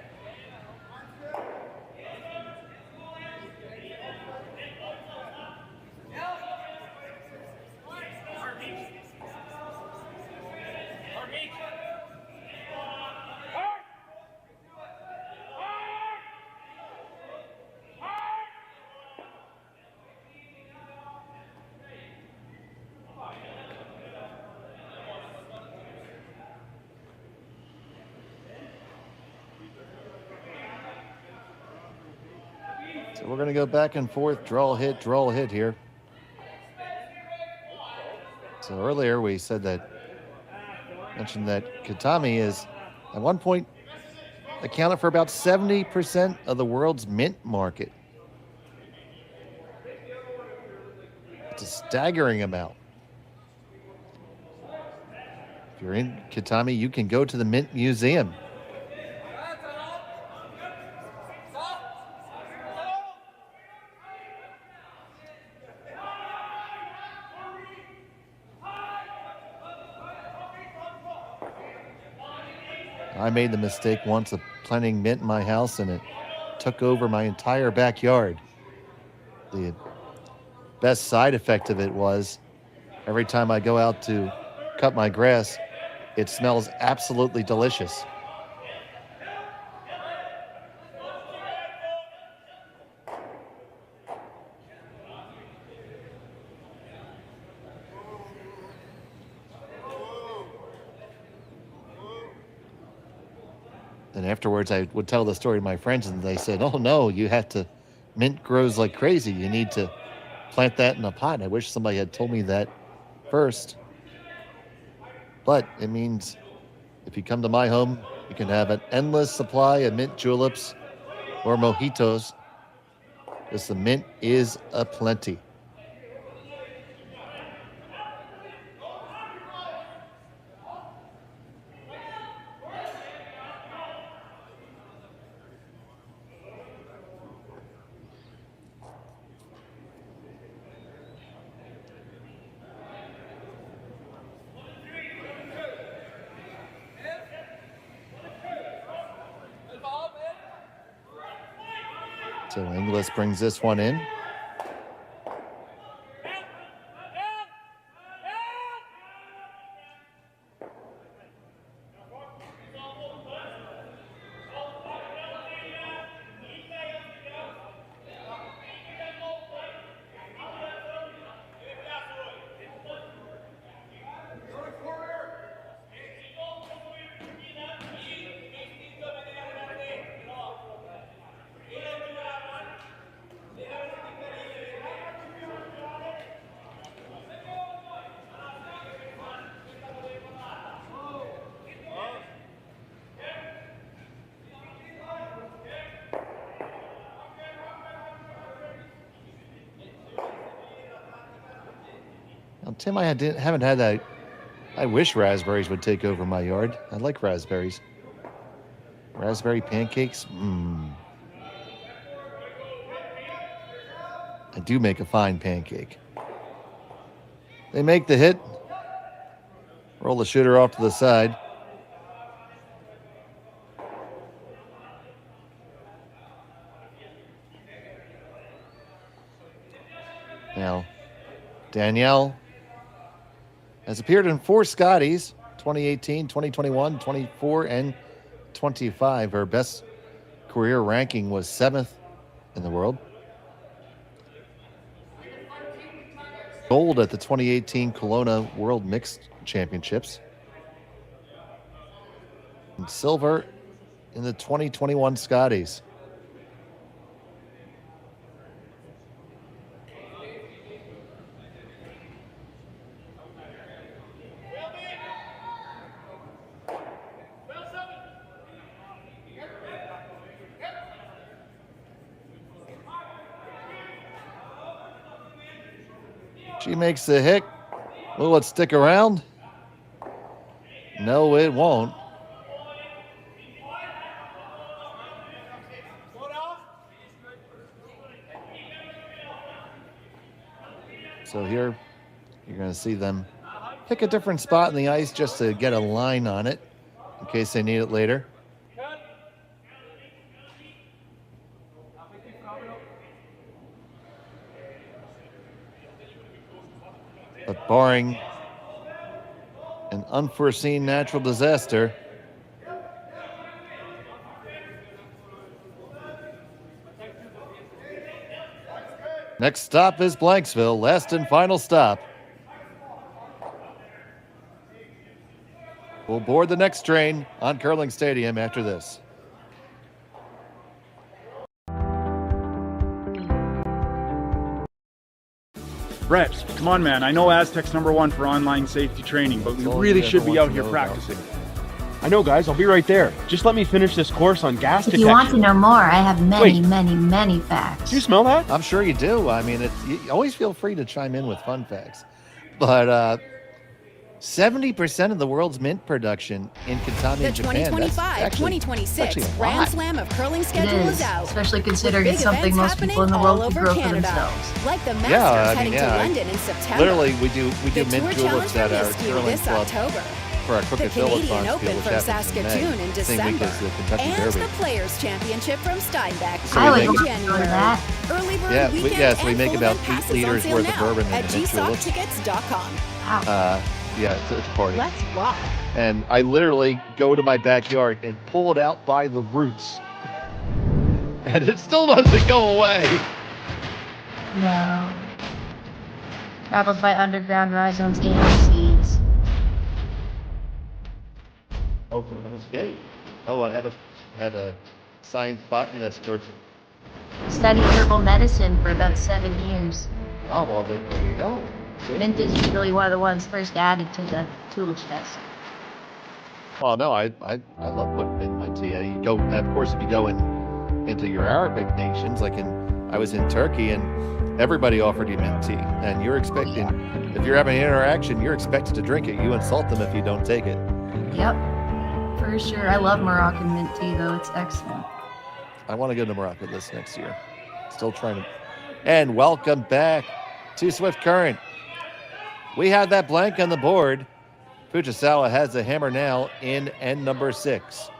So we're going to go back and forth, draw a hit here. So earlier we said that, mentioned that Kitami is at one point accounted for about 70% of the world's mint market. It's a staggering amount. If you're in Kitami, you can go to the Mint Museum. I made the mistake once of planting mint in my house, and it took over my entire backyard. The best side effect of it was every time I go out to cut my grass, it smells absolutely delicious. And afterwards, I would tell the story to my friends, and they said, oh no, you have to, mint grows like crazy. You need to plant that in a pot. I wish somebody had told me that first. But it means if you come to my home, you can have an endless supply of mint juleps or mojitos, because the mint is aplenty. So Inglis brings this one in. Now, Tim, haven't had that. I wish raspberries would take over my yard. I like raspberries. Raspberry pancakes? I do make a fine pancake. They make the hit. Roll the shooter off to the side. Now, Danielle has appeared in 4 Scotties, 2018, 2021, 24, and 25. Her best career ranking was 7th in the world. Gold at the 2018 Kelowna World Mixed Championships. And silver in the 2021 Scotties. She makes the hit. Will it stick around? No, it won't. So here, you're going to see them pick a different spot in the ice just to get a line on it in case they need it later. But barring an unforeseen natural disaster, next stop is Blanksville, last and final stop. We'll board the next train on Curling Stadium after this. Brett, come on, man. I know Aztec's #1 for online safety training, but we really should be out here practicing. I know, guys. I'll be right there. Just let me finish this course on gas detection. If you want to know more, I have many facts. Do you smell that? I'm sure you do. I mean, you always feel free to chime in with fun facts. But 70% of the world's mint production in Kitami, Japan. The 2025-2026 Grand Slam of Curling schedule is out. Especially considering it's something most people in the world can grow for themselves. Like the Masters heading to London in September. Literally, we do mint juleps at our curling club October. For our Crooked The Phillips Canadian Farms Open field, from Saskatoon in December. And the Players' Championship from Steinbeck in January. Early bird weekend we make about 8 liters worth of bourbon at in mint juleps. gsocktickets.com. Yeah, it's a party. Let's rock. And I literally go to my backyard and pull it out by the roots. And it still doesn't go away. No. Traveled by underground rhizomes and seeds. Open this gate. Oh, I had a science botanist or Studied herbal medicine for about 7 years. oh well, there you go. Mint is usually one of the ones first added to the tool chest. Oh no, I love putting in my tea. You go, of course, if you go into your Arabic nations, like I was in Turkey, and everybody offered you mint tea, and you're expecting, if you're having an interaction, you're expected to drink it. You insult them if you don't take it. Yep, for sure. I love Moroccan mint tea, though. It's excellent. I want to go to Morocco this next year. Still trying to. And welcome back to Swift Current. We have that blank on the board. Fujisawa has the hammer now in end number 6.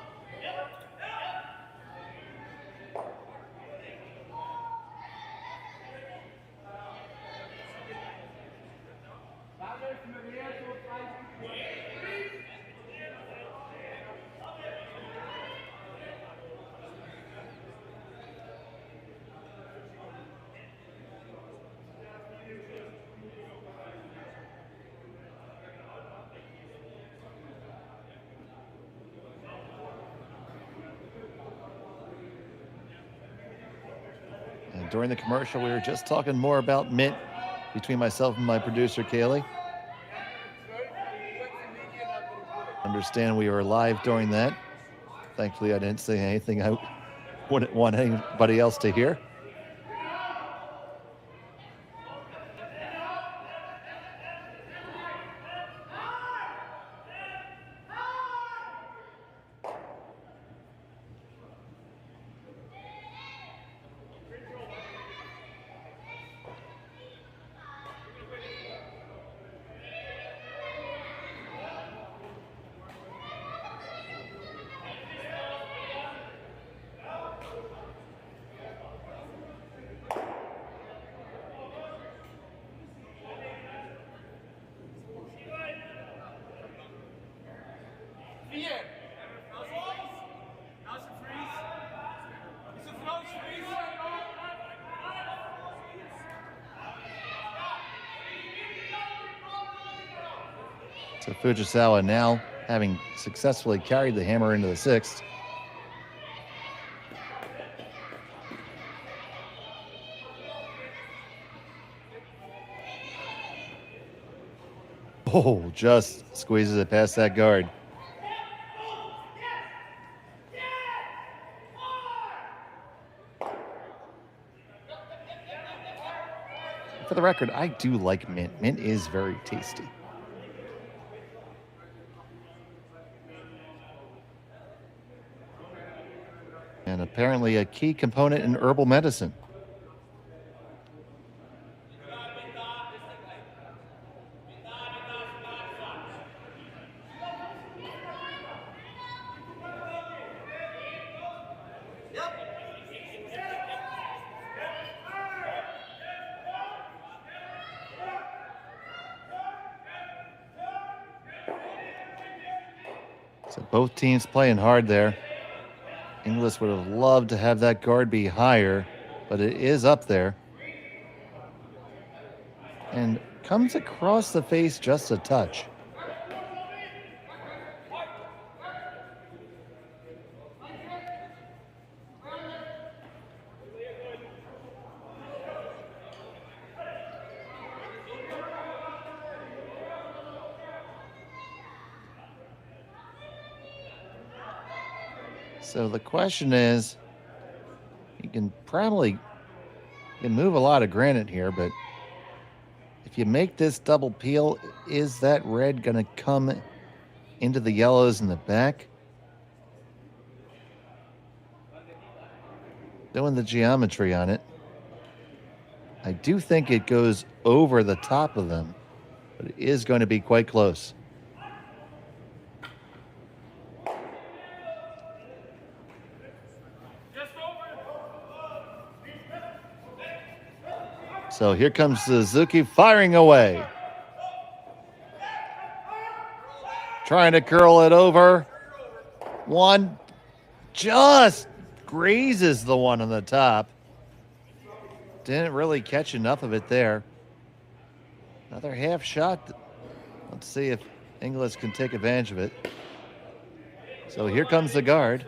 During the commercial, we were just talking more about mint between myself and my producer, Kaylee. Understand we were live during that. Thankfully, I didn't say anything I wouldn't want anybody else to hear. So Fujisawa now having successfully carried the hammer into the sixth. Oh, just squeezes it past that guard. For the record, I do like mint. Mint is very tasty. And apparently a key component in herbal medicine. So both teams playing hard there. Inglis would have loved to have that guard be higher, but it is up there. And comes across the face just a touch. So the question is, you can move a lot of granite here, but if you make this double peel, is that red going to come into the yellows in the back? Doing the geometry on it. I do think it goes over the top of them, but it is going to be quite close. So here comes Suzuki firing away. Trying to curl it over. One just grazes the one on the top. Didn't really catch enough of it there. Another half shot. Let's see if Inglis can take advantage of it. So here comes the guard.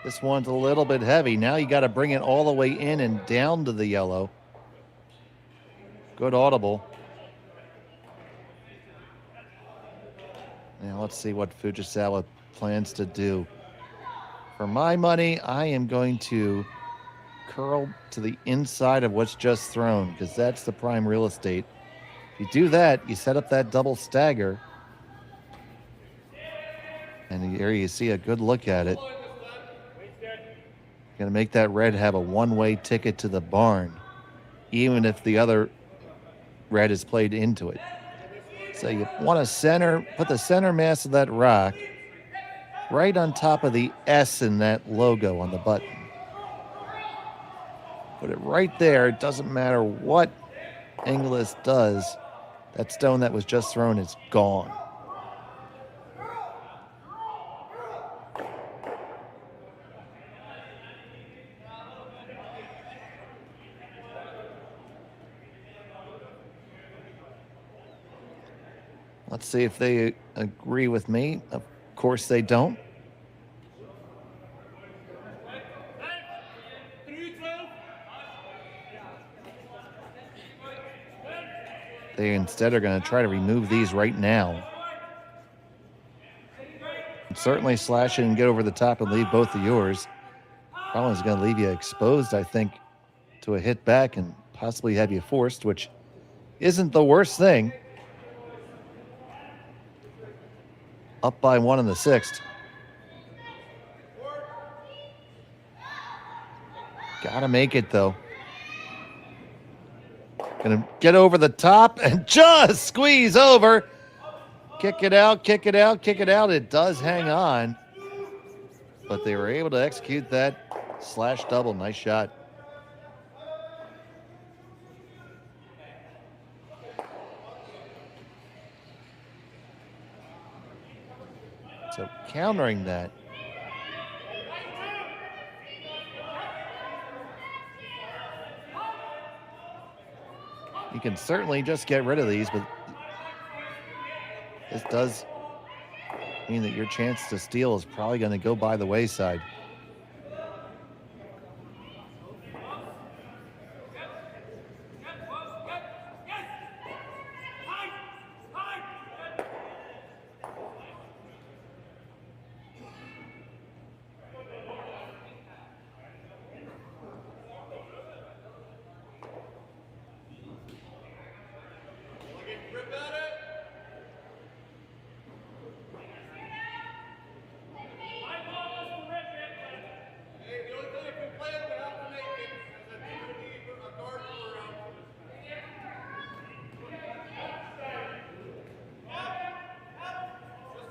This one's a little bit heavy. Now you got to bring it all the way in and down to the yellow. Good audible. Now let's see what Fujisawa plans to do. For my money, I am going to curl to the inside of what's just thrown, because that's the prime real estate. If you do that, you set up that double stagger. And here you see a good look at it. Going to make that red have a one-way ticket to the barn, even if the other red is played into it. So you want to put the center mass of that rock right on top of the S in that logo on the button. Put it right there. It doesn't matter what Inglis does. That stone that was just thrown is gone. Let's see if they agree with me. Of course they don't. They instead are going to try to remove these right now. And certainly slash it and get over the top and leave both of yours. Problem is going to leave you exposed, I think, to a hit back and possibly have you forced, which isn't the worst thing. Up by one in the sixth. Gotta make it, though. Gonna get over the top and just squeeze over. Kick it out, kick it out, kick it out. It does hang on, but they were able to execute that slash double. Nice shot. So countering that, you can certainly just get rid of these, but this does mean that your chance to steal is probably going to go by the wayside.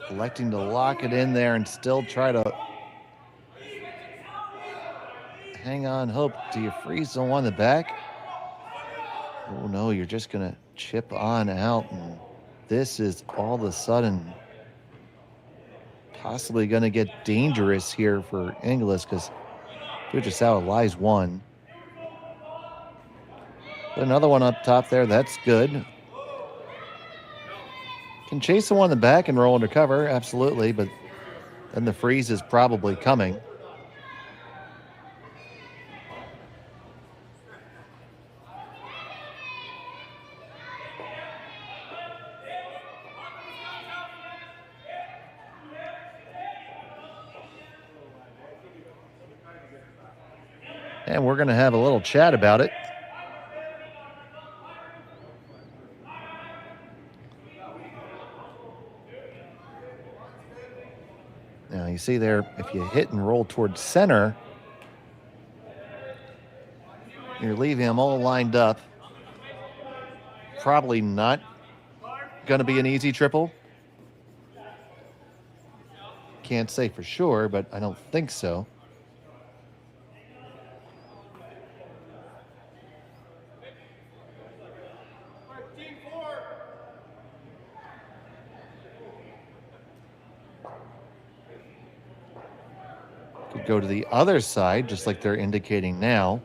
Electing to lock it in there and still try to hang on, hope. Do you freeze the one in the back? Oh no, you're just gonna chip on out, and this is all of a sudden possibly gonna get dangerous here for Inglis, because Fujisawa lies one. Put another one up top there, that's good. Can chase the one in the back and roll under cover, absolutely, but then the freeze is probably coming. And we're going to have a little chat about it. Now you see there, if you hit and roll towards center, you're leaving them all lined up. Probably not going to be an easy triple. Can't say for sure, but I don't think so. Could go to the other side, just like they're indicating now.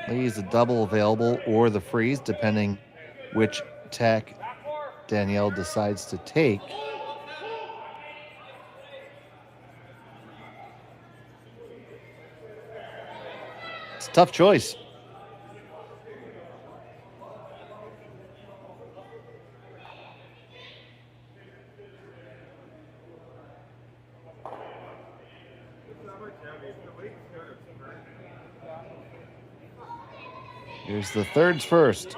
Leaves a double available or the freeze, depending which tack Danielle decides to take. It's a tough choice. Here's the thirds first.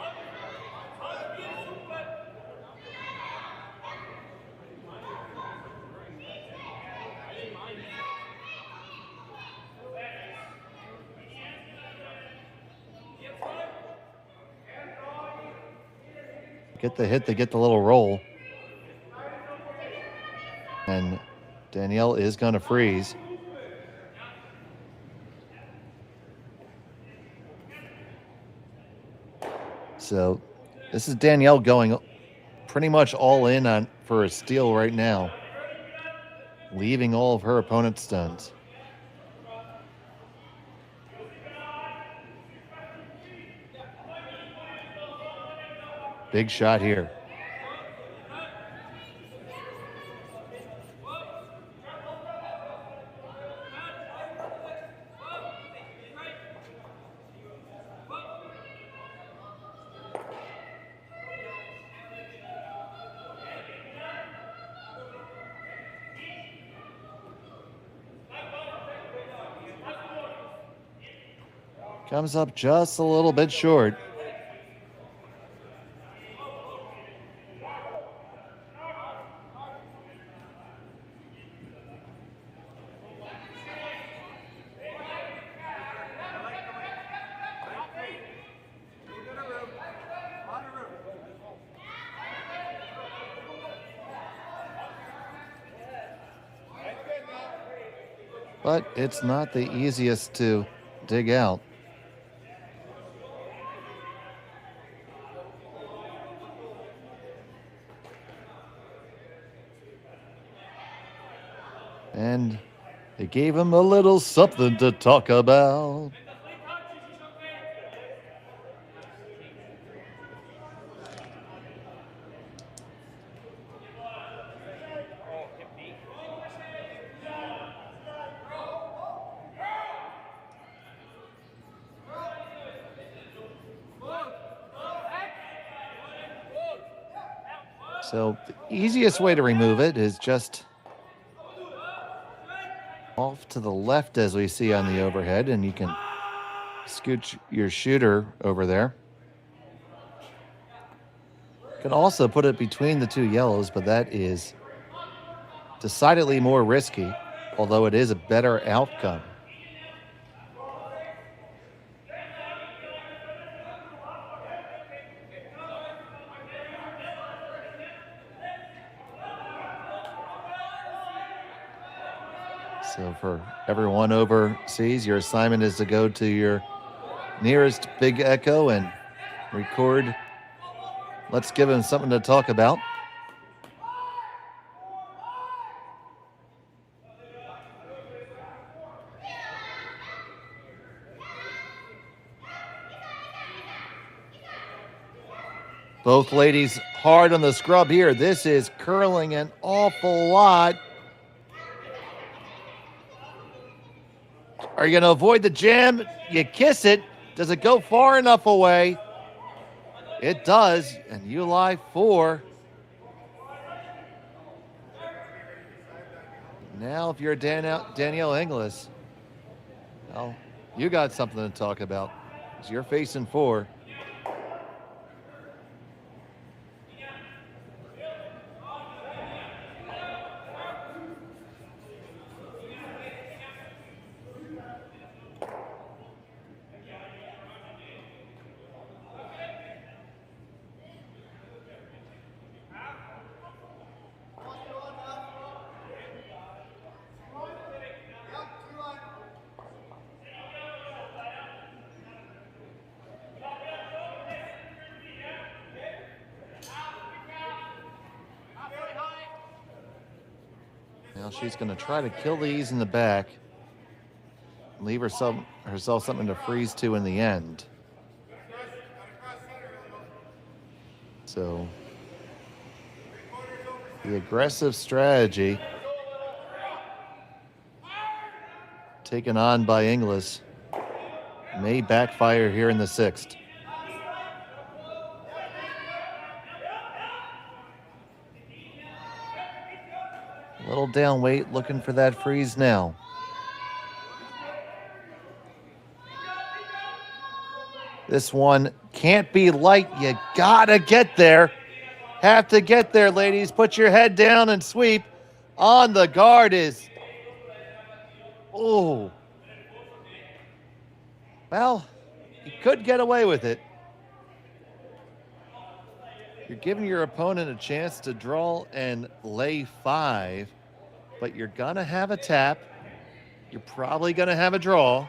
Get the hit, they get the little roll. And Danielle is going to freeze. So this is Danielle going pretty much all in on for a steal right now, leaving all of her opponent's stuns. Big shot here. Comes up just a little bit short. but it's not the easiest to dig out. And it gave him a little something to talk about. So the easiest way to remove it is just off to the left, as we see on the overhead, and you can scooch your shooter over there. You can also put it between the two yellows, but that is decidedly more risky, although it is a better outcome. So for everyone overseas, your assignment is to go to your nearest Big Echo and record Let's Give Him Something to Talk About. Both ladies hard on the scrub here. This is curling an awful lot. Are you going to avoid the jam? You kiss it. Does it go far enough away? It does, and you lie 4. Now, if you're Danielle Inglis, well, you got something to talk about, because you're facing 4. Now she's going to try to kill these in the back, leave herself something to freeze to in the end. So the aggressive strategy taken on by Inglis may backfire here in the 6th. A little down weight, looking for that freeze now. This one can't be light. You gotta get there. Have to get there, ladies. Put your head down and sweep. On the guard is... Oh. Well, you could get away with it. You're giving your opponent a chance to draw and lay 5, but you're going to have a tap. You're probably going to have a draw.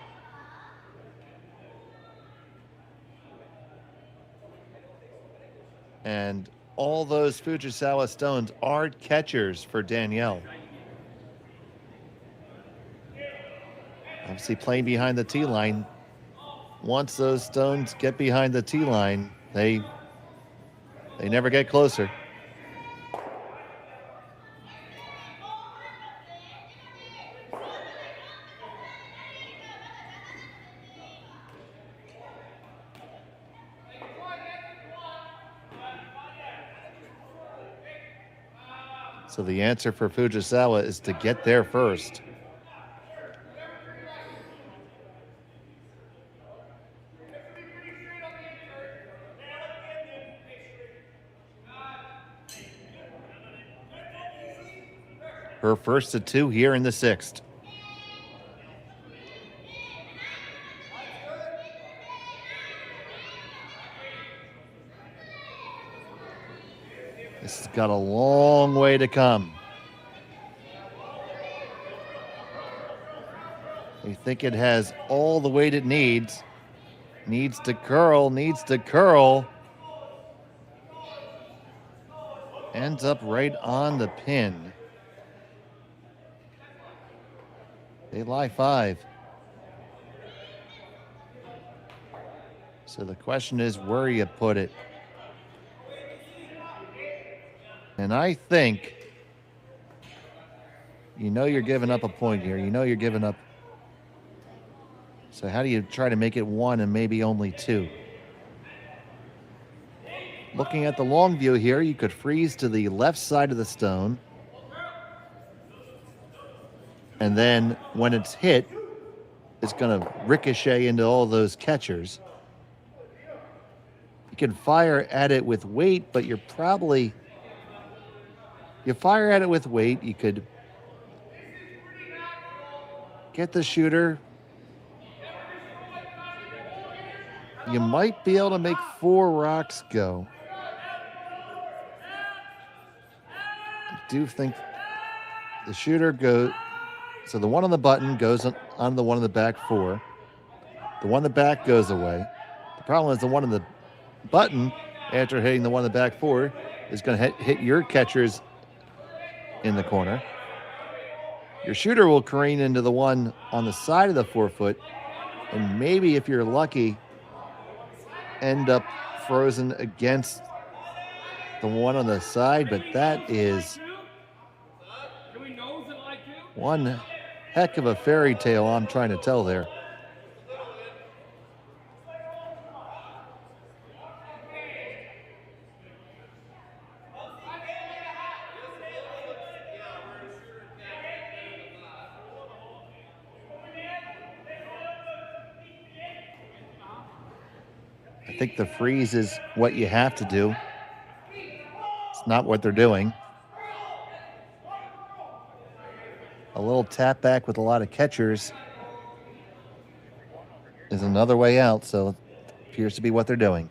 And all those Fujisawa stones are catchers for Danielle. Obviously playing behind the tee line. Once those stones get behind the tee line, they never get closer. So the answer for Fujisawa is to get there first. Her first to 2 here in the 6th. This has got a long way to come. They think it has all the weight it needs. Needs to curl, needs to curl. Ends up right on the pin. They lie 5. So the question is where you put it. And I think, you know you're giving up a point here. You know you're giving up. So how do you try to make it 1 and maybe only 2? Looking at the long view here, you could freeze to the left side of the stone. And then when it's hit, it's going to ricochet into all those catchers. You can fire at it with weight, but you're probably... You fire at it with weight, you could get the shooter. You might be able to make 4 rocks go. I do think the shooter goes... So the one on the button goes on the one on the back 4. The one in the back goes away. The problem is the one on the button, after hitting the one in the back 4, is going to hit your catchers in the corner. Your shooter will careen into the one on the side of the 4-foot, and maybe if you're lucky, end up frozen against the one on the side, but that is one heck of a fairy tale I'm trying to tell there. I think the freeze is what you have to do. It's not what they're doing. A little tap back with a lot of catchers is another way out, so it appears to be what they're doing.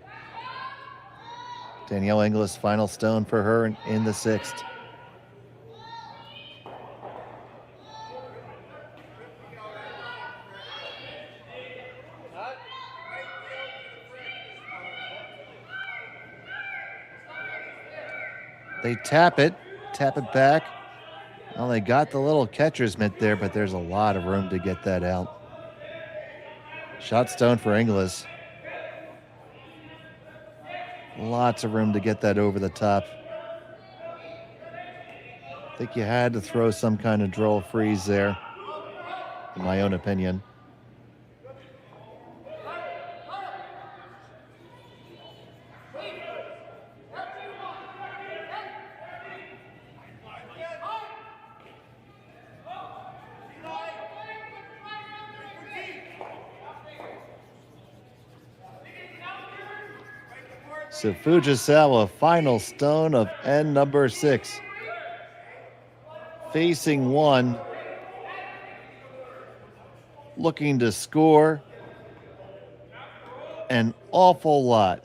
Danielle Inglis, final stone for her in the 6th. They tap it back. Well, they got the little catcher's mitt there, but there's a lot of room to get that out. Shot stone for Inglis. Lots of room to get that over the top. I think you had to throw some kind of drill freeze there, in my own opinion. So Fujisawa, final stone of end number 6. Facing 1. Looking to score an awful lot.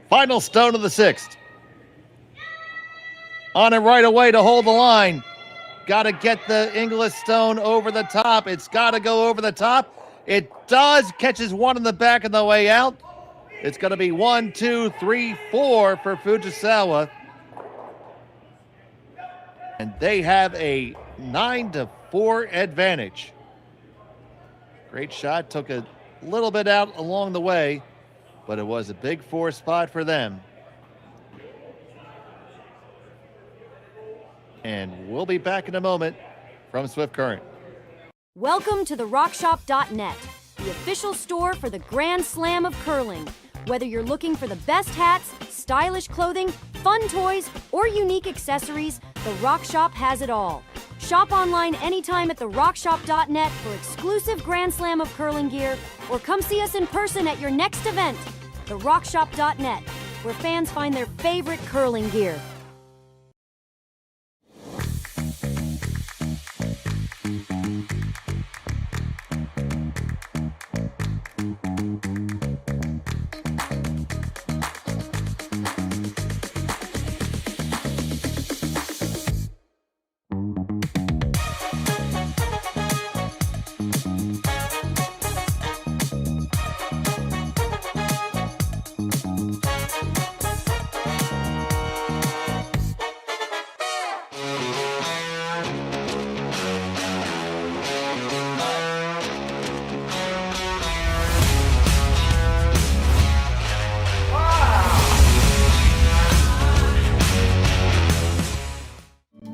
Final stone of the 6th. On it right away to hold the line. Got to get the Inglis stone over the top. It's got to go over the top. It does. Catches one in the back on the way out. It's going to be 1, 2, 3, 4 for Fujisawa. And they have a 9-4 advantage. Great shot. Took a little bit out along the way, but it was a big 4 spot for them. And we'll be back in a moment from Swift Current. Welcome to the RockShop.net, the official store for the Grand Slam of curling. Whether you're looking for the best hats, stylish clothing, fun toys, or unique accessories, the Rock Shop has it all. Shop online anytime at therockshop.net for exclusive Grand Slam of curling gear, or come see us in person at your next event. TheRockShop.net, where fans find their favorite curling gear.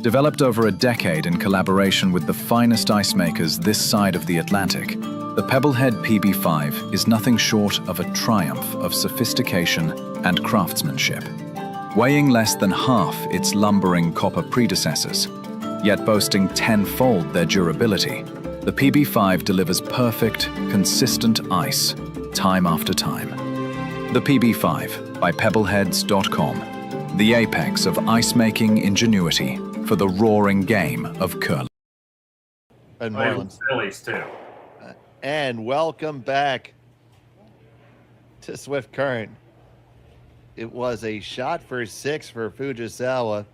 Developed over a decade in collaboration with the finest ice makers this side of the Atlantic, the Pebblehead PB5 is nothing short of a triumph of sophistication and craftsmanship. Weighing less than half its lumbering copper predecessors, yet boasting tenfold their durability, the PB5 delivers perfect, consistent ice, time after time. The PB5 by Pebbleheads.com, the apex of ice-making ingenuity for the roaring game of curling. And Marlins. Phillies too. And welcome back to Swift Current. It was a shot for 6 for Fujisawa.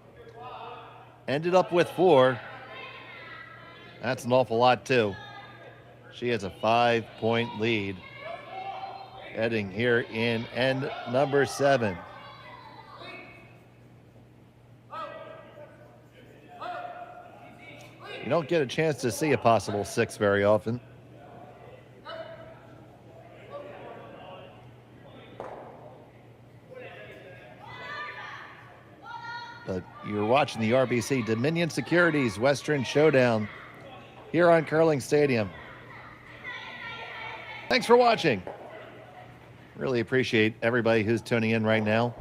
Ended up with 4. That's an awful lot too. She has a 5-point lead heading here in end number 7. You don't get a chance to see a possible 6 very often. But you're watching the RBC Dominion Securities Western Showdown here on Curling Stadium. Thanks for watching. Really appreciate everybody who's tuning in right now.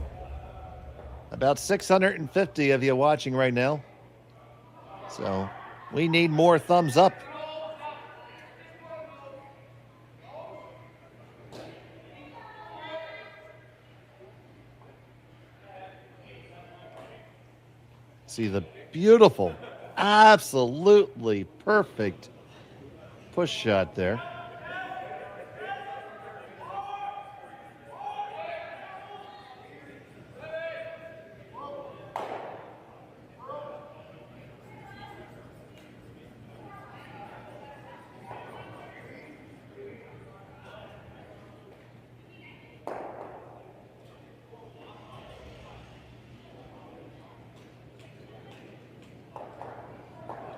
About 650 of you watching right now. So we need more thumbs up. See the beautiful, absolutely perfect push shot there.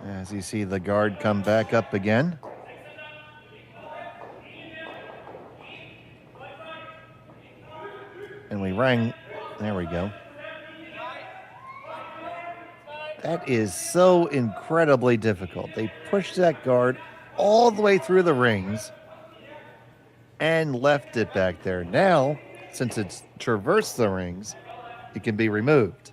As you see the guard come back up again. And we rang. There we go. That is so incredibly difficult. They pushed that guard all the way through the rings and left it back there. Now, since it's traversed the rings, it can be removed.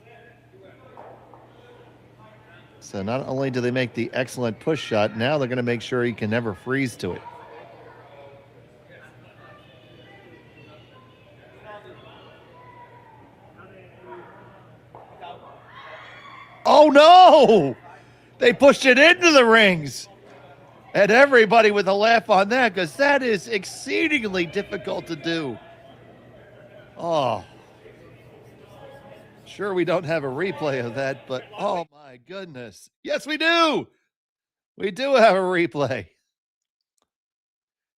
So not only do they make the excellent push shot, now they're going to make sure he can never freeze to it. Oh no! They pushed it into the rings. And everybody with a laugh on that, because that is exceedingly difficult to do. Oh. Sure, we don't have a replay of that, but oh my goodness. Yes, we do. We do have a replay.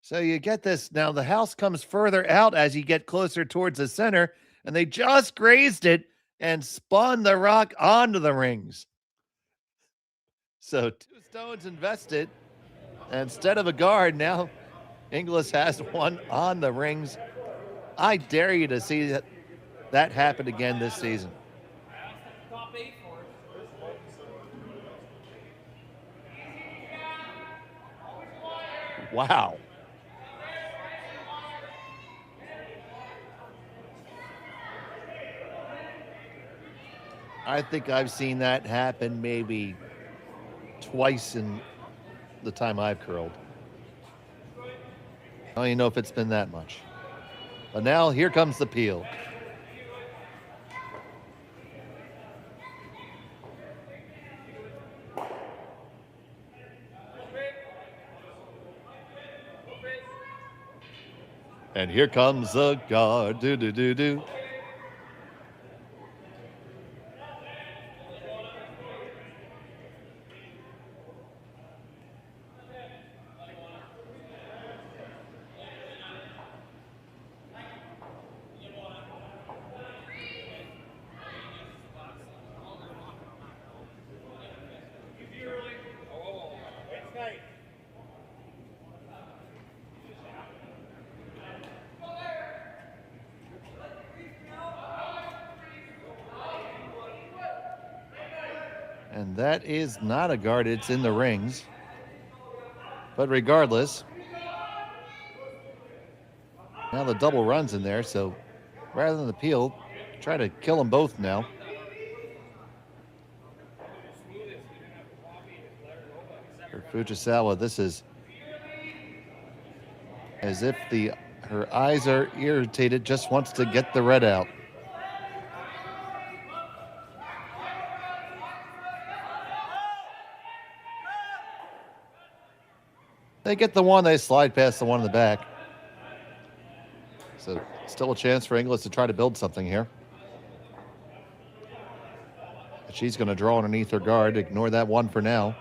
So you get this. Now the house comes further out as you get closer towards the center, and they just grazed it and spun the rock onto the rings. So 2 stones invested. Instead of a guard, now Inglis has one on the rings. I dare you to see that happen again this season. Wow. I think I've seen that happen maybe twice in the time I've curled. I don't even know if it's been that much. But now here comes the peel. And here comes the guard. Do do do do. And that is not a guard, it's in the rings. But regardless, now the double run's in there, so rather than appeal, try to kill them both now. For Fujisawa, this is as if her eyes are irritated, just wants to get the red out. They get the one, they slide past the one in the back. So still a chance for Inglis to try to build something here. She's going to draw underneath her guard. Ignore that one for now.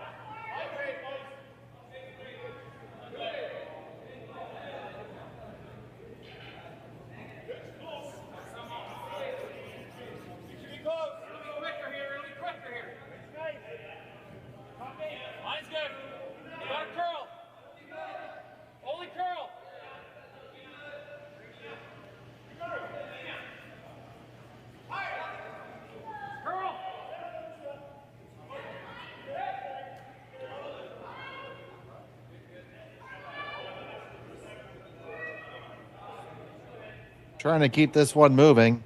Trying to keep this one moving.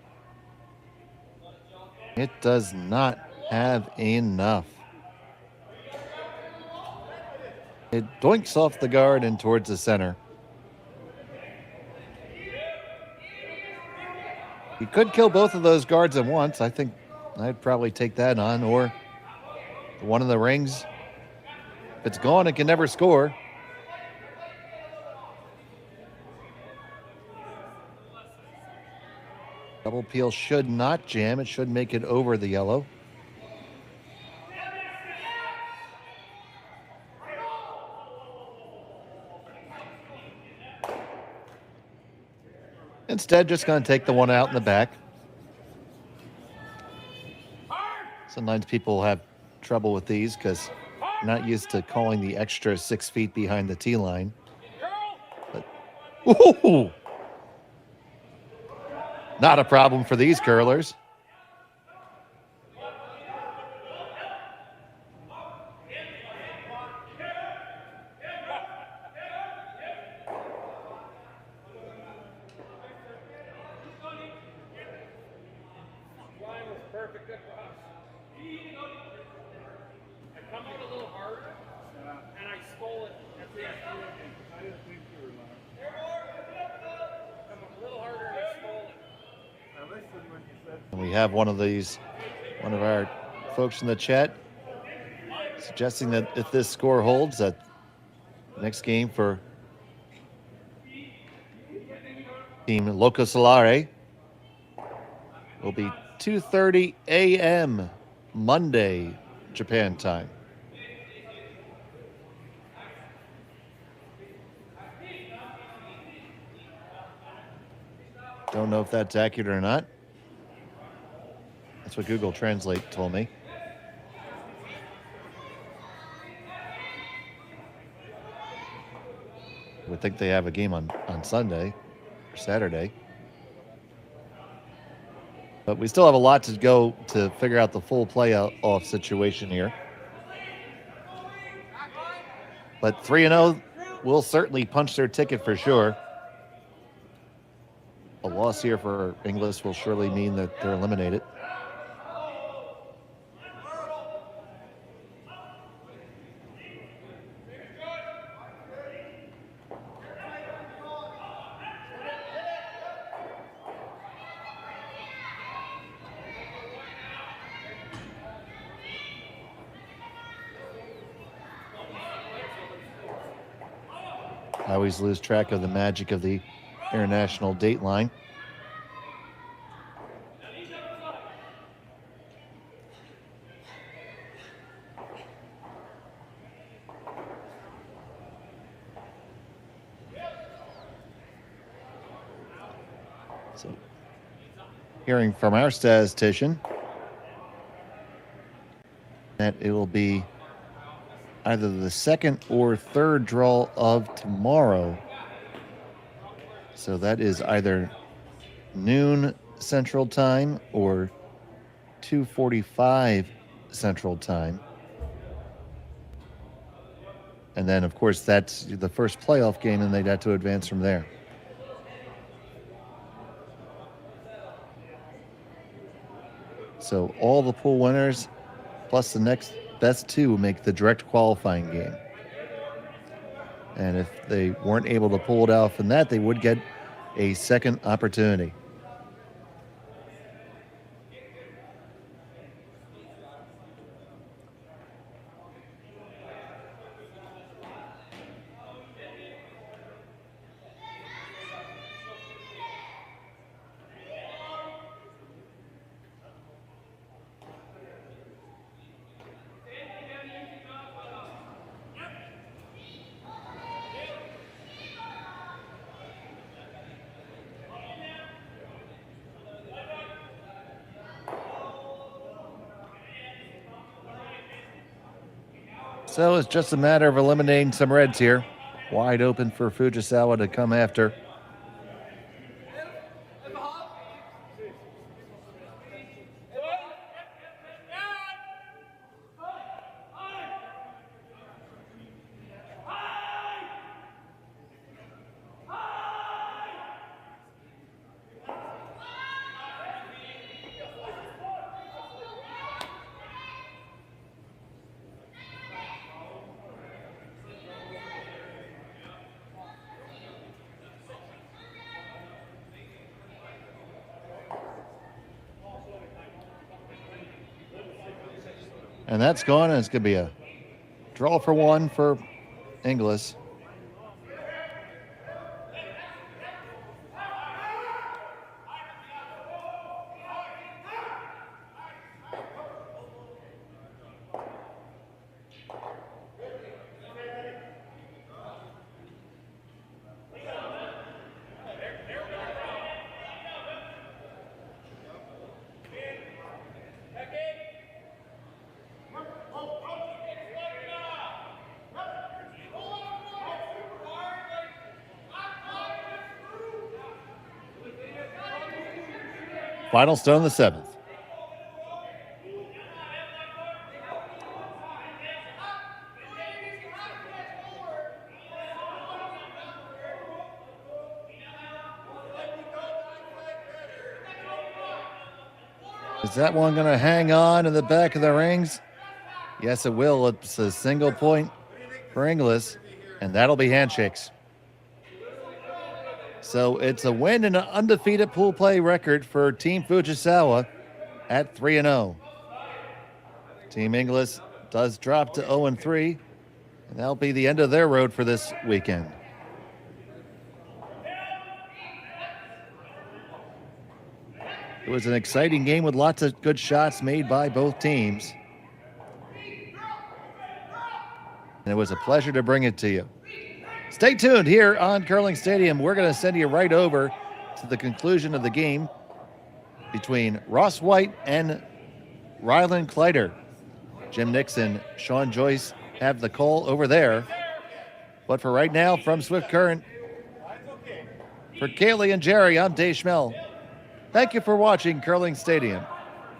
It does not have enough. It doinks off the guard and towards the center. You could kill both of those guards at once. I think I'd probably take that on, or one of the rings. If it's gone, it can never score. Double peel should not jam. It should make it over the yellow. Instead, just going to take the one out in the back. Sometimes people have trouble with these because they're not used to calling the extra 6 feet behind the tee line. But, ooh! Not a problem for these curlers. We have one of our folks in the chat suggesting that if this score holds, that next game for Team Loco Solare will be 2:30 a.m. Monday, Japan time. Don't know if that's accurate or not. That's what Google Translate told me. I would think they have a game on Sunday or Saturday. But we still have a lot to go to figure out the full playoff situation here. But 3-0 will certainly punch their ticket for sure. A loss here for Inglis will surely mean that they're eliminated. I always lose track of the magic of the international date line. So, hearing from our statistician that it will be either the second or third draw of tomorrow. So that is either noon Central Time or 2:45 Central Time. And then, of course, that's the first playoff game, and they'd have to advance from there. So all the pool winners, plus the next best two, make the direct qualifying game. And if they weren't able to pull it off in that, they would get a second opportunity. So it's just a matter of eliminating some reds here. Wide open for Fujisawa to come after. And that's gone, and it's going to be a draw for one for Inglis. Final stone in the seventh. Is that one going to hang on in the back of the rings? Yes, it will. It's a single point for Inglis, and that'll be handshakes. So it's a win and an undefeated pool play record for Team Fujisawa at 3-0. Team Inglis does drop to 0-3, and that'll be the end of their road for this weekend. It was an exciting game with lots of good shots made by both teams. And it was a pleasure to bring it to you. Stay tuned here on Curling Stadium. We're going to send you right over to the conclusion of the game between Ross White and Ryland Kleider. Jim Nixon, Sean Joyce have the call over there. But for right now, from Swift Current, for Kaylee and Jerry, I'm Dave Schmel. Thank you for watching Curling Stadium.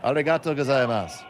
Arigato gozaimasu.